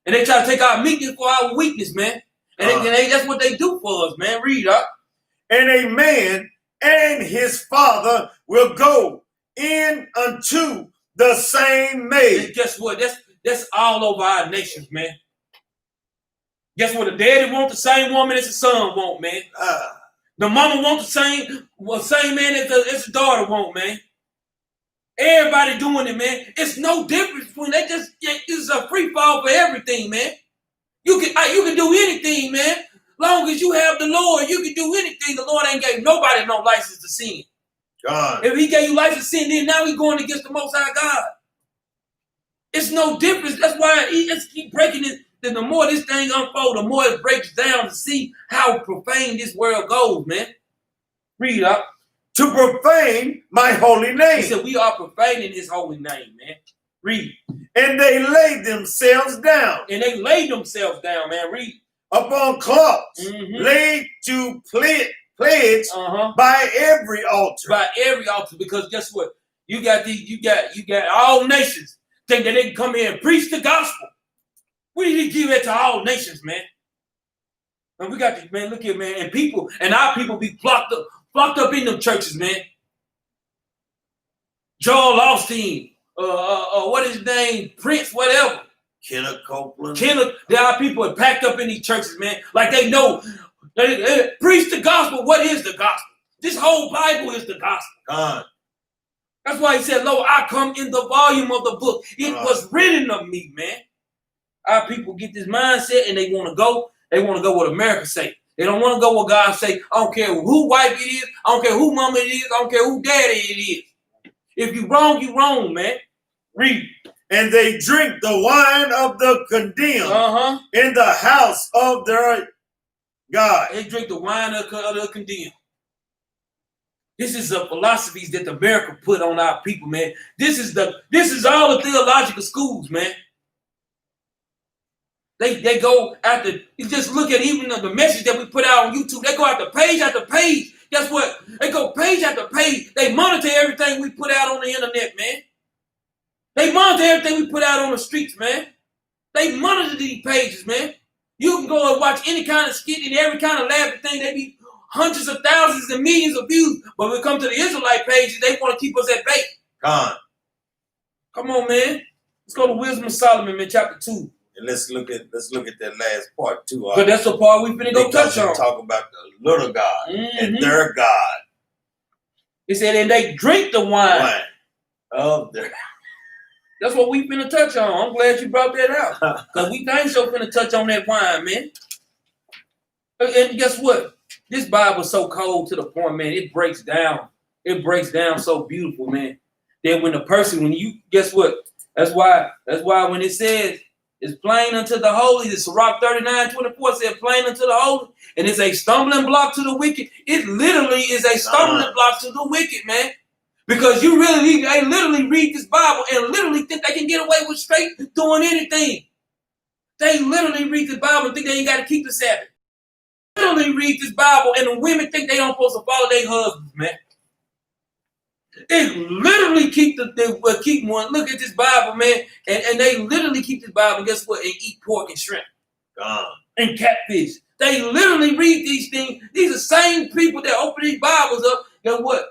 And they try to take our meekness for our weakness, man. And that's what they do for us, man. Read up. And a man and his father will go in unto the same maid. And guess what? That's all over our nations, man. Guess what? The daddy want the same woman as the son want, man. The mama want the same man as the daughter want, man. Everybody doing it, man. It's no difference between this is a free fall for everything, man. You can do anything, man. Long as you have the Lord, you can do anything. The Lord ain't gave nobody no license to sin. God. If he gave you license to sin, then now he's going against the Most High God. It's no difference. That's why he just keep breaking it. The more this thing unfolds, the more it breaks down to see how profane this world goes, man. Read up. To profane my holy name. He said we are profaning his holy name, man. Read. And they laid themselves down. And they laid themselves down, man. Read. Upon cloths, laid to pledge by every altar. By every altar, because guess what? You got all nations think that they can come here and preach the gospel. We need to give it to all nations, man. And we got to, man, look here, man, and our people be blocked up in them churches, man. Joel Austin, what is his name? Prince, whatever. Kenneth Copeland. Our people are packed up in these churches, man. Like they know. They preach the gospel. What is the gospel? This whole Bible is the gospel. That's why he said, Lo, I come in the volume of the book. It was written of me, man. Our people get this mindset and they want to go what America say. They don't want to go what God say. I don't care who wife it is. I don't care who mama it is. I don't care who daddy it is. If you wrong, man. Read. And they drink the wine of the condemned in the house of their God. They drink the wine of the condemned. This is the philosophies that America put on our people, man. This is all the theological schools, man. They go after, you just look at even the message that we put out on YouTube. They go after page after page. Guess what? They go page after page. They monitor everything we put out on the internet, man. They monitor everything we put out on the streets, man. They monitor these pages, man. You can go and watch any kind of skit and every kind of laughing thing. They be hundreds of thousands and millions of views. But when it comes to the Israelite pages, they want to keep us at bay. Come on, man. Let's go to Wisdom of Solomon, man, chapter 2. And let's look at that last part too. But that's the part we finna go touch on. Talk about the little God and their God. He said, and they drink the wine of their. That's what we finna touch on. I'm glad you brought that out. Because we dang sure finna touch on that wine, man. And guess what? This Bible's so cold to the point, man, it breaks down. It breaks down so beautiful, man. That when you, guess what? That's why when it says, it's plain unto the holy, the Sirach 39:24 said plain unto the holy, and it's a stumbling block to the wicked. It literally is a stumbling block to the wicked, man. Because they literally read this Bible and literally think they can get away with straight doing anything. They literally read this Bible and think they ain't got to keep the Sabbath. They literally read this Bible and the women think they don't supposed to follow their husbands, man. They literally keep one. Look at this Bible, man, and they literally keep this Bible. And guess what? And eat pork and shrimp and catfish. They literally read these things. These are the same people that open these Bibles up. Guess what?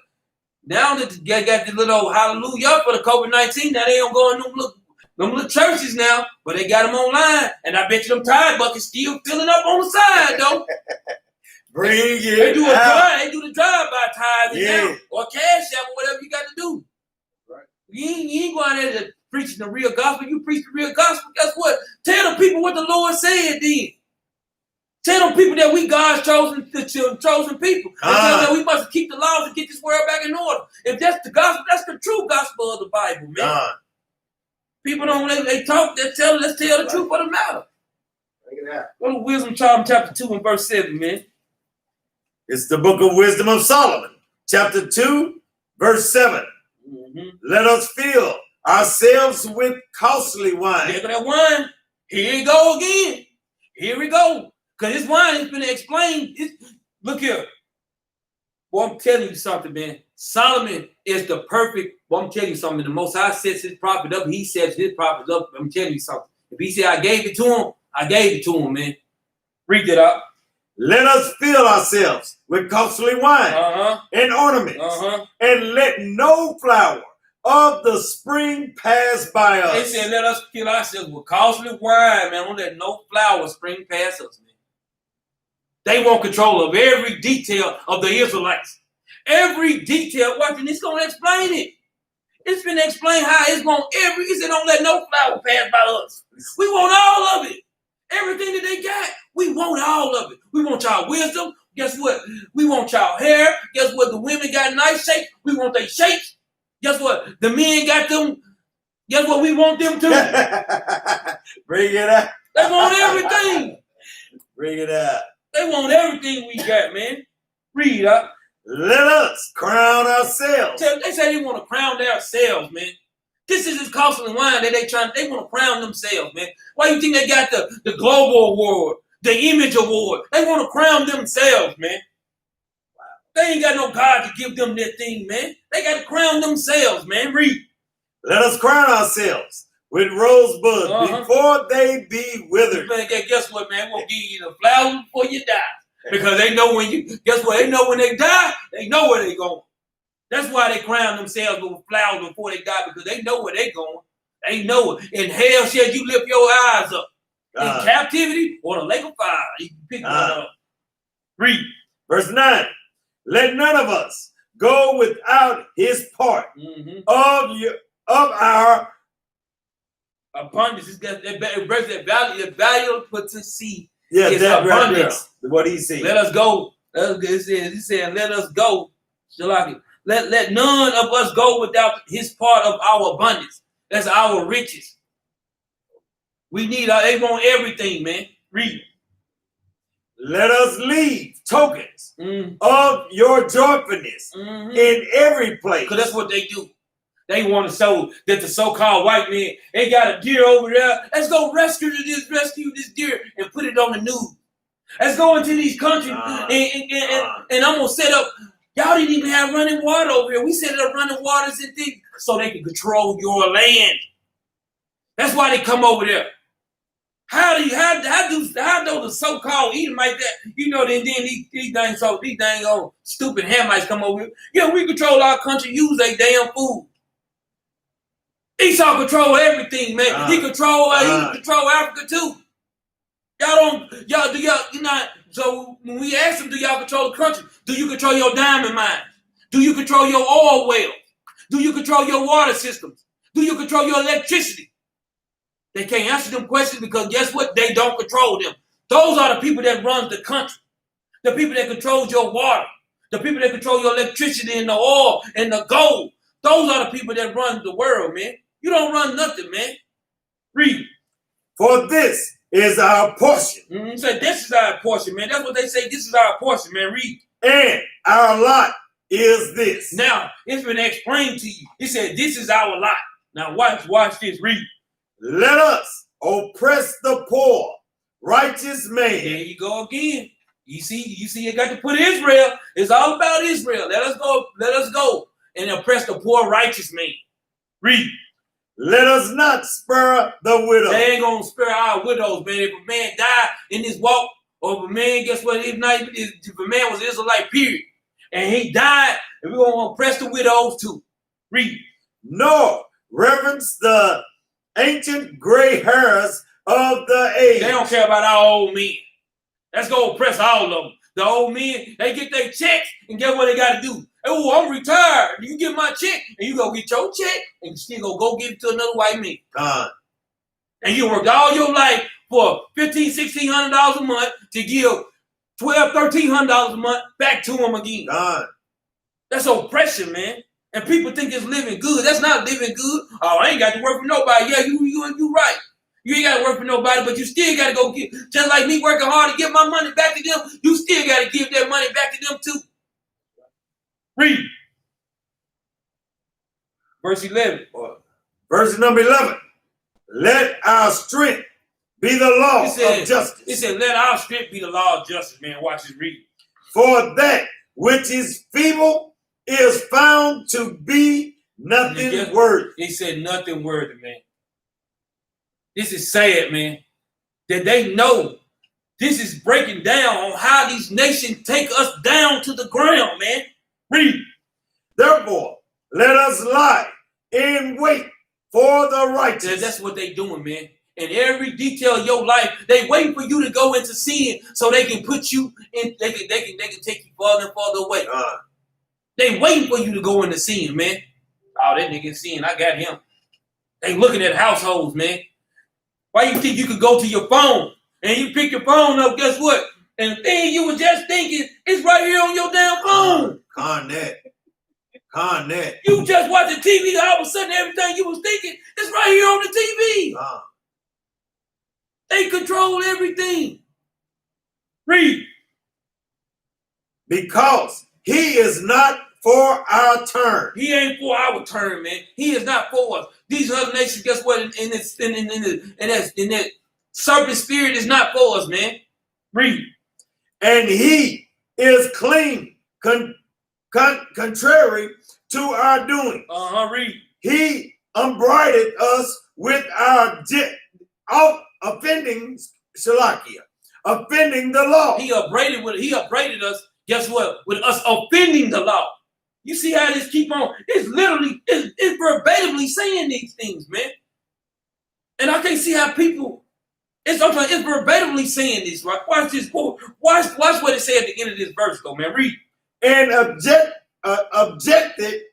Now that they got the little hallelujah for the COVID-19, now they don't go in them little churches now, but they got them online, and I bet you them tide buckets still filling up on the side though. Bring it They do out. They do the drive-by tithing now, or cash app, or whatever you got to do. Right. You ain't going there to preach the real gospel. You preach the real gospel. Guess what? Tell the people what the Lord said then. Tell them people that we God's chosen people. And tell them that we must keep the laws and get this world back in order. If that's the gospel, that's the true gospel of the Bible, man. People don't, they talk, let's tell the truth of the matter. Go to Wisdom chapter 2 and verse 7, man. It's the book of Wisdom of Solomon, chapter 2, verse 7. Let us fill ourselves with costly wine. Look at that wine. Here we go again. Here we go. Because this wine is going to explain. Look here. Well, I'm telling you something, man. Solomon is the perfect. Well, I'm telling you something. The Most High sets his prophet up. He sets his prophet up. I'm telling you something. If he said, I gave it to him, I gave it to him, man. Read it up. Let us fill ourselves with costly wine and ornaments, and let no flower of the spring pass by us. They said, let us fill ourselves with costly wine, man. Don't let no flower spring past us, man. They want control of every detail of the Israelites. Every detail. Watching this going to explain it. It's been explained how it's going he said, don't let no flower pass by us. We want all of it. Everything that they got, we want all of it. We want y'all wisdom. Guess what? We want y'all hair. Guess what? The women got nice shapes. We want their shapes. Guess what? The men got them. Guess what? We want them too. Bring it out. They want everything. Bring it out. They want everything we got, man. Read up. Let us crown ourselves. They say they want to crown themselves, man. This is this costly wine that they want to crown themselves, man. Why you think they got the global award, the image award? They want to crown themselves, man. Wow. They ain't got no God to give them that thing, man. They got to crown themselves, man. Read. Let us crown ourselves with rosebuds before they be withered. Man, guess what, man? We'll give you the flowers before you die. Because they know guess what? They know when they die, they know where they going. That's why they crown themselves with flowers before they die, because they know where they going. They know it. In hell shall you lift your eyes up. In captivity or the lake of fire. You can pick one up. Read. Verse 9. Let none of us go without his part of our abundance. It's got that value. The value put to see. Yeah, it's that abundance. Right, what he said. Let us go. He said, let us go. Let none of us go without his part of our abundance. That's our riches. We need they want everything, man. Read. let us leave tokens of your joyfulness in every place. Because that's what they do. They want to show that the so-called white man, they got a deer over there. Let's go rescue this deer and put it on the news. Let's go into these countries and I'm going to set up. Y'all didn't even have running water over here. We set up running waters and things so they can control your land. That's why they come over there. How do the so-called Edomite that then these dang old stupid Hamites come over here? Yeah, we control our country, use their damn food. Esau control everything, man. He control Africa too. So when we ask them, do y'all control the country? Do you control your diamond mines? Do you control your oil wells? Do you control your water systems? Do you control your electricity? They can't answer them questions because guess what? They don't control them. Those are the people that run the country. The people that control your water. The people that control your electricity and the oil and the gold. Those are the people that run the world, man. You don't run nothing, man. Read. For this is our portion. Say, this is our portion, man. That's what they say. This is our portion, man. Read. And our lot is this. Now, it's been explained to you. It said, this is our lot. Now, watch this. Read. Let us oppress the poor, righteous man. There you go again. You see, it got to put Israel. It's all about Israel. Let us go and oppress the poor, righteous man. Read. Let us not spare the widow. They ain't gonna spare our widows, man. If a man died in this walk, or if a man, guess what? If a man was Israelite, period, and he died, and we're gonna oppress the widows too. Read. Nor reverence the ancient gray hairs of the age. They don't care about our old men. Let's go oppress all of them. The old men, they get their checks, and guess what they got to do? Oh, I'm retired. You get my check, and you go get your check, and you still go give it to another white man. And you worked all your life for $1,500, $1,600 a month to give $1,200, $1,300 a month back to them again. That's oppression, man. And people think it's living good. That's not living good. Oh, I ain't got to work for nobody. Yeah, you right. You ain't got to work for nobody, but you still got to go get, just like me working hard to get my money back to them, you still got to give that money back to them too. Read. Verse 11. Verse number 11. Let our strength be the law of justice. It said, let our strength be the law of justice, man. Watch this read. For that which is feeble is found to be nothing worthy. He said nothing worthy, man. This is sad, man. That they know this is breaking down on how these nations take us down to the ground, man. Read. Therefore, let us lie in wait for the righteous. That's what they doing, man. In every detail of your life, they waiting for you to go into sin so they can put you in. They can take you farther and farther away. They waiting for you to go into sin, man. Oh, that nigga sin, I got him. They looking at households, man. Why you think you could go to your phone and you pick your phone up? Guess what? And the thing you were just thinking is right here on your damn phone. Connet. You just watching TV, all of a sudden everything you was thinking is right here on the TV. They control everything. Read. Because he is not for our turn. He ain't for our turn, man. He is not for us. These other nations, guess what? In that serpent spirit is not for us, man. Read. And he is clean, contrary to our doing. Read. He upbraided us with our offending the law. He upbraided us, guess what? With us offending the law. You see how this keep on? It's literally, it's verbatimly saying these things, man. And I can't see how people, it's verbatimly saying this, right? Watch this. Watch what it said at the end of this verse, though, man. Read. And objected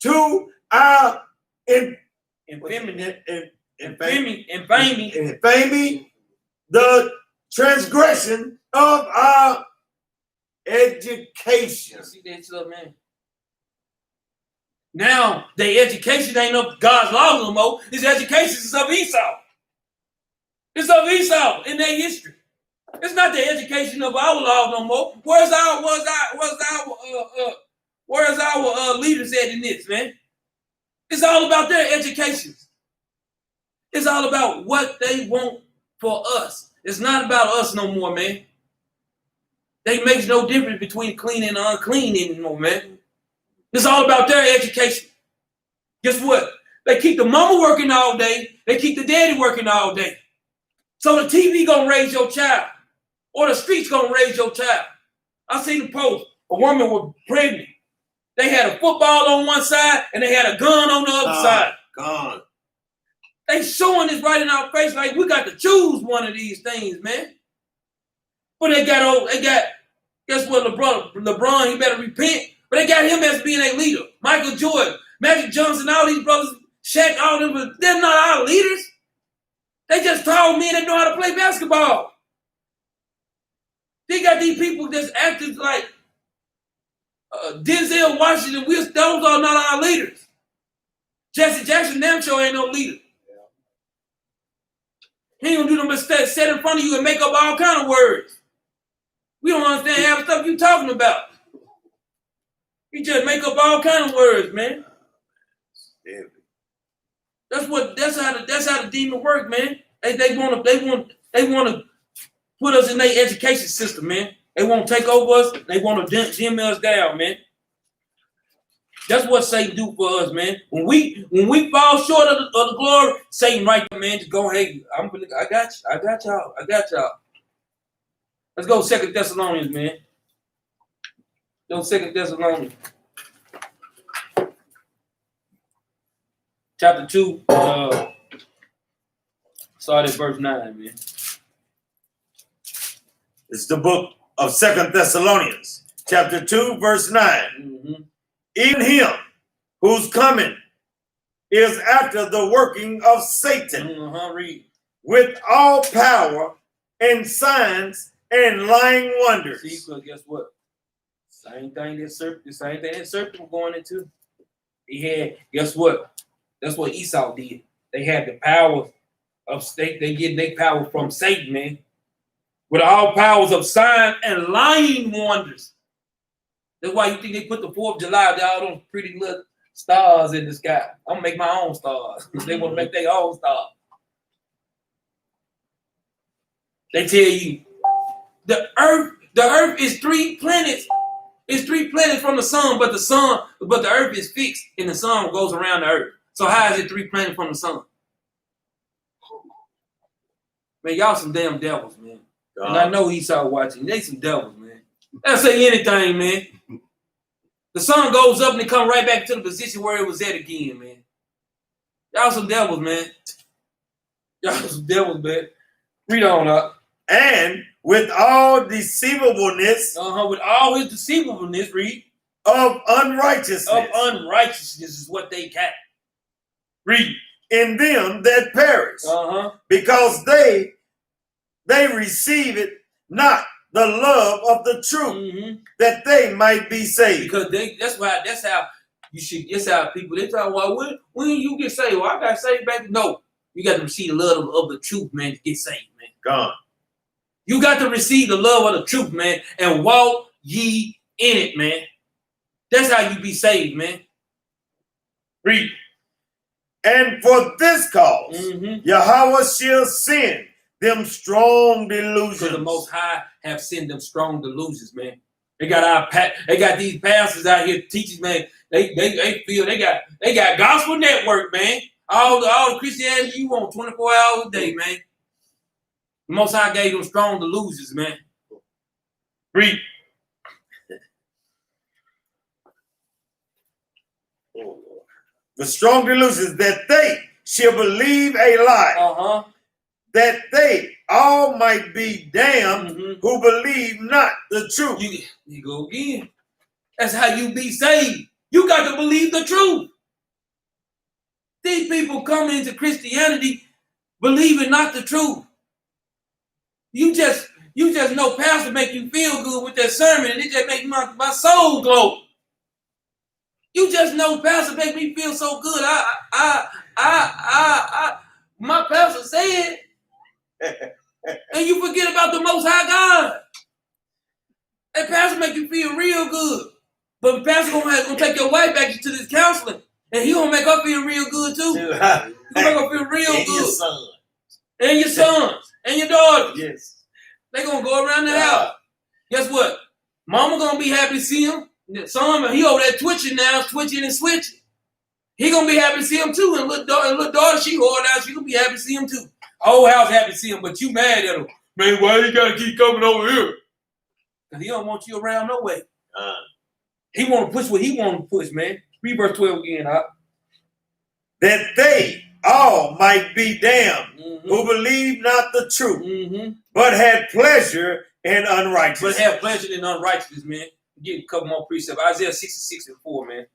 to our infamy, the transgression of our education. See that stuff, man? Now, their education ain't of God's law no more. His education is of Esau. It's of Esau in their history. It's not the education of our law no more. Where's our leaders at in this, man? It's all about their education. It's all about what they want for us. It's not about us no more, man. They makes no difference between clean and unclean anymore, man. It's all about their education. Guess what? They keep the mama working all day. They keep the daddy working all day. So the TV gonna raise your child, or the streets gonna raise your child. I seen the post. A woman was pregnant. They had a football on one side and they had a gun on the other side. Gone. They showing this right in our face like we got to choose one of these things, man. But they got, guess what, LeBron, he better repent. But they got him as being a leader. Michael Jordan, Magic Johnson, all these brothers, Shaq, all them, but they're not our leaders. They just tall men that know how to play basketball. They got these people that's acting like Denzel Washington. Those are not our leaders. Jesse Jackson, damn sure ain't no leader. He ain't gonna do no mistake, sit in front of you and make up all kind of words. We don't understand half the stuff you talking about. You just make up all kind of words, man. Yeah. That's how the demon work, man. They want to put us in their education system, man. They want to take over us. They want to dim us down, man. That's what Satan do for us, man. When we fall short of the glory, Satan right there, man, just go, hey, I got y'all. Let's go 2 Thessalonians, man. Go 2 Thessalonians. Chapter 2, start at verse 9, man. It's the book of 2 Thessalonians, chapter 2, verse 9. Mm-hmm. Even him whose coming is after the working of Satan, Read. with all power and signs and lying wonders. See, because guess what? Same thing that serpent was going into. He had, guess what? That's what Esau did. They had the power of state. They get their power from Satan, man. With all powers of signs and lying wonders. That's why you think they put the 4th of July, all those pretty little stars in the sky. I'm gonna make my own stars. They want to make their own stars. They tell you the earth is 3 planets. It's 3 planets from the sun, but the earth is fixed and the sun goes around the earth. So how is it 3 planets from the sun? Man, y'all some damn devils, man. And I know Esau watching. They some devils, man. They'll say anything, man. The sun goes up and it comes right back to the position where it was at again, man. Y'all some devils, man. Y'all some devils, man. Read on up. And with all deceivableness. With all his deceivableness, read. Of unrighteousness. Of unrighteousness is what they got. Read. In them that perish. Because they receive it not the love of the truth, that they might be saved. Because that's how people, they talk, well, when you get saved? Well, I got saved back. No, you got to receive the love of the truth, man, to get saved, man. God. You got to receive the love of the truth, man, and walk ye in it, man. That's how you be saved, man. Read. And for this cause, Yahweh shall send them strong delusions. Because the Most High have sent them strong delusions, man. They got these pastors out here teaching, man. They feel they got gospel network, man. All the Christianity you want 24 hours a day, man. The Most High gave them strong delusions, man. Read. The strong delusions that they shall believe a lie. That they all might be damned who believe not the truth. You go again. That's how you be saved. You got to believe the truth. These people come into Christianity believing not the truth. You just know pastor make you feel good with that sermon and it just make my soul glow. You just know pastor make me feel so good. My pastor said And you forget about the Most High God. That pastor make you feel real good. But the pastor gonna take your wife back to this counseling. And he gonna make her feel real good too. He gonna make her feel real and good. Your son. And your sons. And your daughters. Yes. They gonna go around the house. Guess what? Mama gonna be happy to see him. Son, he over there twitching now, twitching and switching. He gonna be happy to see him too. And little daughter, she hard out, she gonna be happy to see him too. Whole house happy to see him, but you mad at him. Man, why you gotta keep coming over here? Because he don't want you around no way. He want to push what he want to push, man. Read verse 12 again, huh? That they all might be damned who believe not the truth, but had pleasure in unrighteousness. But have pleasure in unrighteousness, man. Get a couple more precepts. Isaiah 66 and 4, man.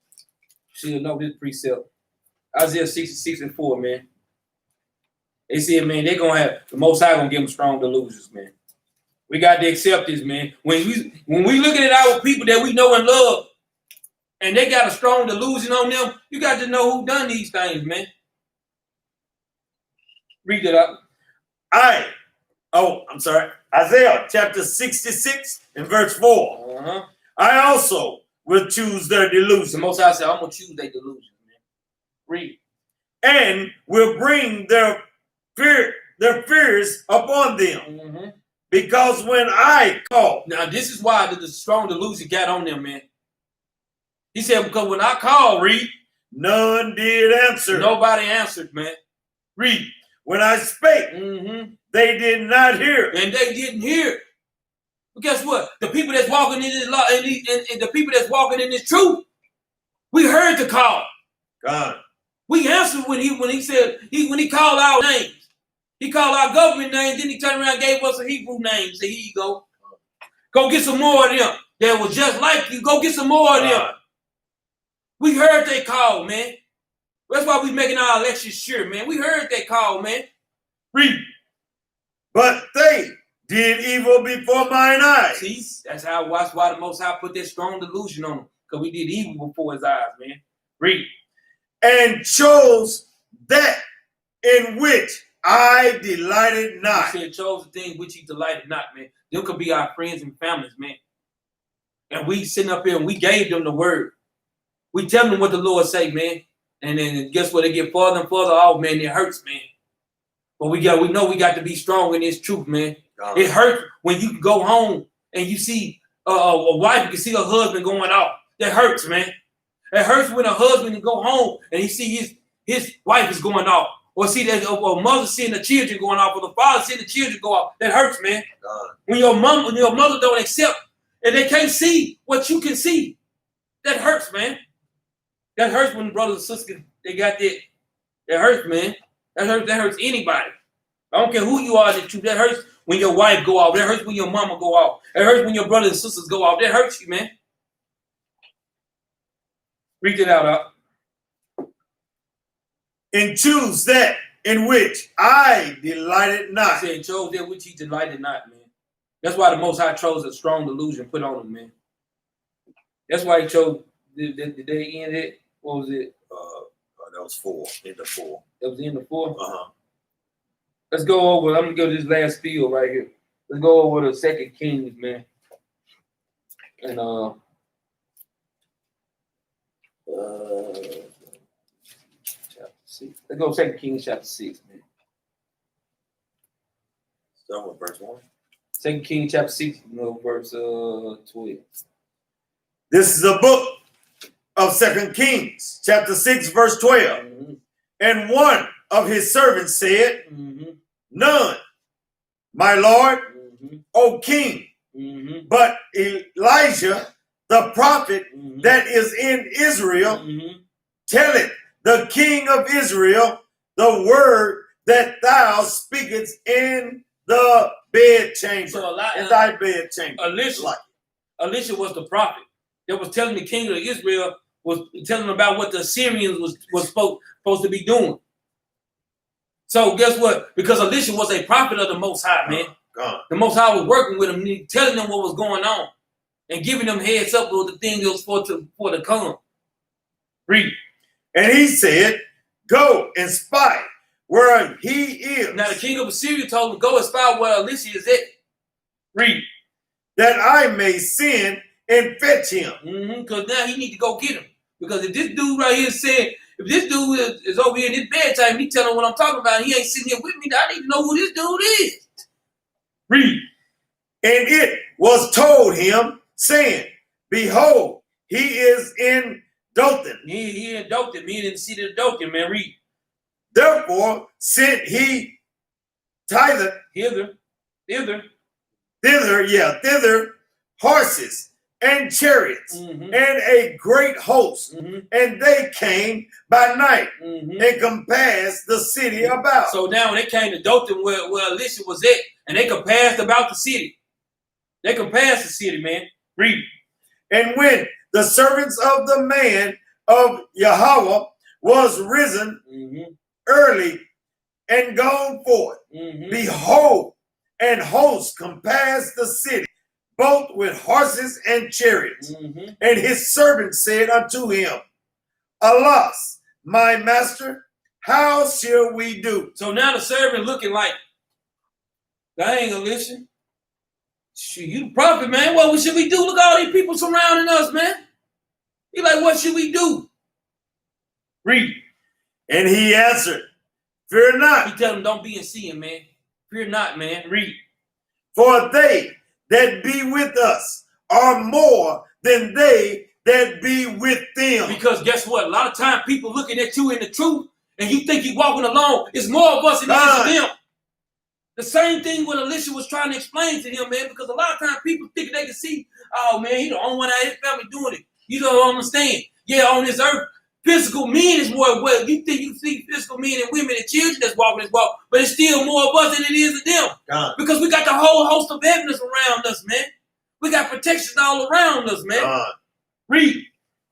She'll know this precept. Isaiah 66 and 4, man. They said, man, they're going to have, the Most High going to give them strong delusions, man. We got to accept this, man. When we looking at our people that we know and love, and they got a strong delusion on them, you got to know who done these things, man. Read it up. I'm sorry. Isaiah chapter 66 and verse 4. I also will choose their delusion. The Most High said, I'm going to choose their delusion, man. Read. And will bring their fears upon them. Because when I call. Now, this is why the strong delusion got on them, man. He said, because when I called, read. None did answer. Nobody answered, man. Read. When I spake, they did not hear. And they didn't hear. But guess what? The people that's walking in this law and the people that's walking in this truth, we heard the call. God. We answered when he called our names. He called our government names, then he turned around and gave us a Hebrew name. Said, here you go. Go get some more of them. That was just like you. Go get some more of them. We heard they call, man. That's why we making our elections sure, man. We heard they call, man. Read. But they did evil before mine eyes. See, that's why the Most High put that strong delusion on them. Because we did evil before his eyes, man. Read. And chose that in which I delighted not. He said, chose the thing which he delighted not, man. Them could be our friends and families, man. And we sitting up here and we gave them the word. We tell them what the Lord say, man. And then guess what? They get farther and farther off, man. It hurts, man. But we know we got to be strong in this truth, man. God. It hurts when you can go home and you see a wife, you can see her husband going off. That hurts, man. It hurts when a husband can go home and he see his wife is going off. Or see that a mother seeing the children going off, or the father seeing the children go off. That hurts, man. God. When your mother don't accept and they can't see what you can see, that hurts, man. That hurts when brothers and sisters, they got that. That hurts, man. That hurts anybody. I don't care who you are, that hurts when your wife go off. That hurts when your mama go off. That hurts when your brothers and sisters go off. That hurts you, man. Read it out, up. And choose that in which I delighted not. He said, chose that which he delighted not, man. That's why the Most High chose a strong delusion put on him, man. That's why he chose. Did they end it? What was it? That was 4. In the 4. That was in the 4? Let's go over. I'm going to go to this last field right here. Let's go over the 2 Kings, man. And chapter 6. Let's go 2 Kings chapter 6, man. Start with verse 1. 2 Kings chapter 6, verse 12. This is the book of 2 Kings, chapter 6, verse 12. And one of his servants said, None, my Lord, O king, but Elijah, the prophet that is in Israel, telleth the king of Israel the word that thou speakest in the bedchamber. So in thy bedchamber. Elisha was the prophet that was telling the king of Israel, was telling him about what the Assyrians was supposed to be doing. So guess what? Because Elisha was a prophet of the Most High, man. The Most High was working with him, telling them what was going on, and giving them heads up with the thing that was for to come. Read. And he said, Go and spy where he is. Now the king of Assyria told him, go and spy where Elisha is at. Read. That I may send and fetch him. Because now he need to go get him. Because if this dude right here said, if this dude is over here in his bedtime, he telling what I'm talking about, he ain't sitting here with me, I need to know who this dude is. Read. And it was told him, saying, behold, he is in Dothan. He in Dothan, he in the city of Dothan, man. Read. Therefore sent he thither horses and chariots and a great host. And they came by night and compassed the city about. So now when they came to Dothan where Elisha was at, and they compassed about the city. They compassed the city, man. Read. And when the servants of the man of Yahweh was risen early and gone forth, behold, and hosts compassed the city, both with horses and chariots. And his servant said unto him, alas, my master, how shall we do? So now the servant looking like, dang, Elisha, shoot, you the prophet, man. What should we do? Look at all these people surrounding us, man. He like, what should we do? Read. And he answered, fear not. He tell him, don't be in sin, man. Fear not, man. Read. For they that be with us are more than they that be with them. Because guess what? A lot of times people looking at you in the truth and you think you walking alone. It's more of us than there is of them. The same thing what Elisha was trying to explain to him, man, because a lot of times people think they can see, oh, man, he the only one out of his family doing it. You don't understand. Yeah, on this earth, physical men is more, well, you think you see physical men and women and children that's walking this walk, but it's still more of us than it is of them. Because we got the whole host of heavens around us, man. We got protection all around us, man. Read.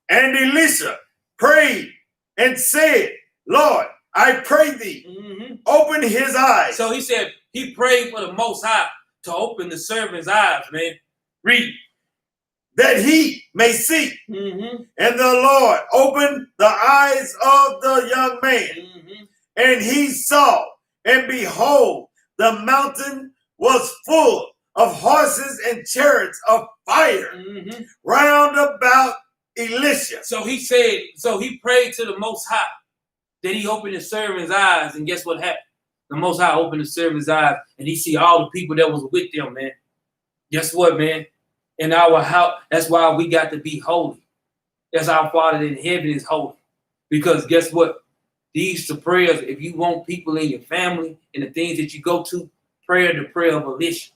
And Elisha prayed and said, Lord, I pray thee, open his eyes. So he said he prayed for the Most High to open the servant's eyes, man. Read. That he may see. And the Lord opened the eyes of the young man. And he saw, and behold, the mountain was full of horses and chariots of fire round about Elisha. So he said, so he prayed to the Most High that he opened his servant's eyes, and guess what happened? The Most High opened his servant's eyes, and he see all the people that was with them, man. Guess what, man? In our house, that's why we got to be holy. That's our Father in heaven is holy. Because guess what? These are prayers, if you want people in your family and the things that you go to, the prayer of Elisha.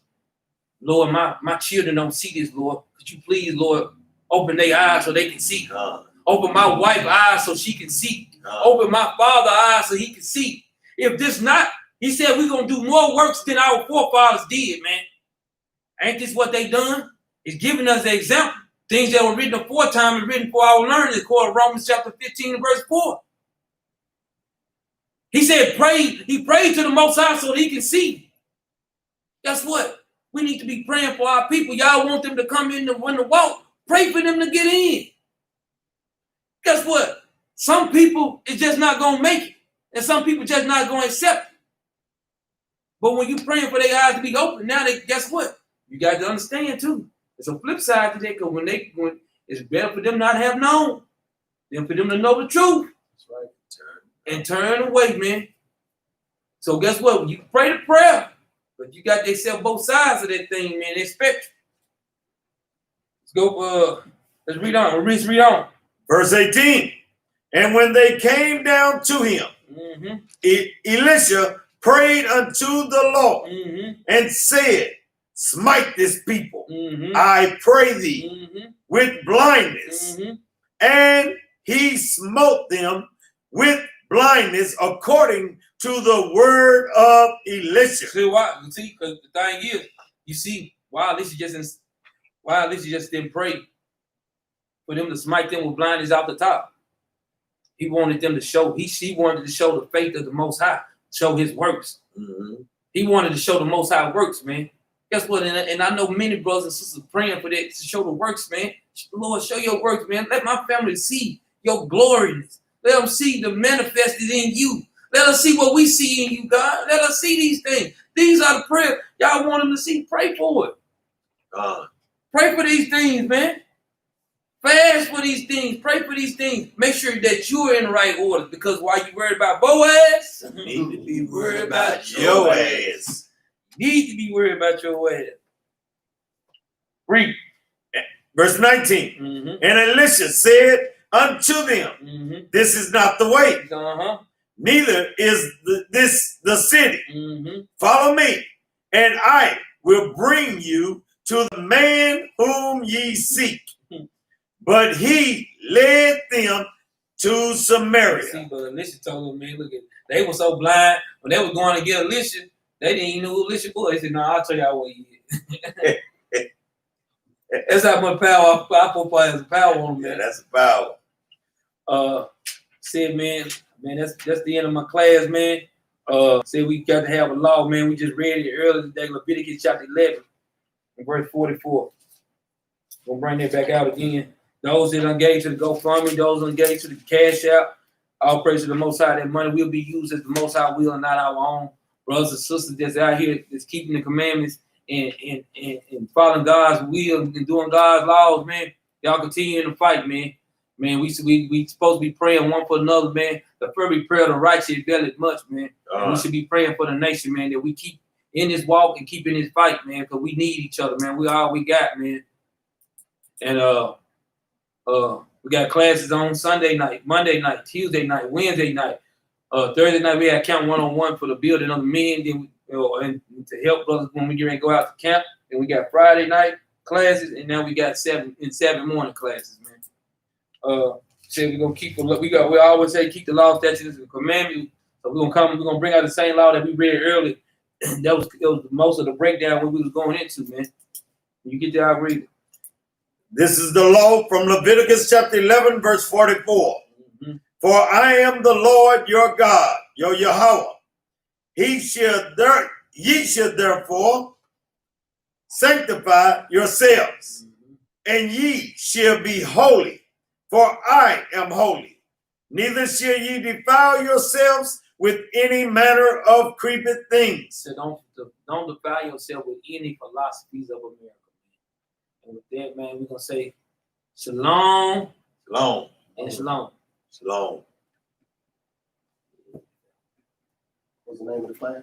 Lord, my children don't see this, Lord. Could you please, Lord, open their eyes so they can see? Open my wife's eyes so she can see. Open my father's eyes so he can see. If this not, he said we're going to do more works than our forefathers did, man. Ain't this what they done? It's giving us the example. Things that were written aforetime and written for our learning, according to Romans chapter 15 and verse 4. He said, he prayed to the Most High so that he can see. Guess what? We need to be praying for our people. Y'all want them to come in to win the walk. Pray for them to get in. Guess what? Some people is just not going to make it. And some people just not going to accept it. But when you praying for their eyes to be open, now guess what? You got to understand too. There's a flip side to that, because when it's better for them not have known than for them to know the truth. That's right. And turn away, man. So guess what? You pray the prayer, but you got themselves both sides of that thing, man. They spectrum. Let's go. Let's read on. Let's read on. Verse 18. And when they came down to him, Elisha prayed unto the Lord and said, smite this people, I pray thee, with blindness. And he smote them with blindness according to the word of Elisha. See why? You see, because the thing is, you see why Elisha just didn't pray for them to smite them with blindness out the top. He wanted them to show. He wanted to show the faith of the Most High, show his works. He wanted to show the Most High works, man. Guess what? And I know many brothers and sisters praying for that to show the works, man. Lord, show your works, man. Let my family see your gloriness. Let them see the manifested in you. Let us see what we see in you, God. Let us see these things. These are the prayers y'all want them to see. Pray for it. Pray for these things, man. Fast for these things. Pray for these things. Make sure that you're in the right order. Because while you worried about Boaz, you need to be worried about your ass. You need to be worried about your ass. Read. Verse 19. And Elisha said unto them, this is not the way. Neither is this the city. Follow me, and I will bring you to the man whom ye seek. But he led them to Samaria. See, but Elisha told them, man, look at, they were so blind when they were going to get Elisha, they didn't even know who Elisha was. They said, no, I'll tell y'all what he is. That's how much power I put has a power on them. Yeah, that's a power. Said, man, that's the end of my class, man. Said we got to have a law, man. We just read it earlier today, Leviticus chapter 11, verse 44. Gonna bring that back out again. Those that engage to the GoFundMe, those that engage to the Cash App, all praise to the Most High. That money will be used as the Most High will and not our own. Brothers and sisters that's out here that's keeping the commandments and following God's will and doing God's laws, man. Y'all continue in the fight, man. Man, we supposed to be praying one for another, man. The fervent prayer of the righteous availeth much, man. And we should be praying for the nation, man, that we keep in this walk and keep in this fight, man, because we need each other, man. We all we got, man. And we got classes on Sunday night, Monday night, Tuesday night, Wednesday night. Thursday night we had Camp 1-on-1 for the building of the men. Then and to help brothers when we get ready to go out to camp. Then we got Friday night classes, and now we got 7 morning classes, man. Said we're gonna keep we always say keep the law, statutes, and commandments. So we're gonna bring out the same law that we read earlier. that was most of the breakdown what we was going into, man. You get there, I'll read it. This is the law from Leviticus chapter 11, verse 44. For I am the Lord your God, your Yahweh. Ye should therefore sanctify yourselves, and ye shall be holy, for I am holy. Neither shall ye defile yourselves with any manner of creeping things. So don't defile yourself with any philosophies of America. And with that, man, we're going to say shalom. Shalom. And shalom. Shalom. What's the name of the class?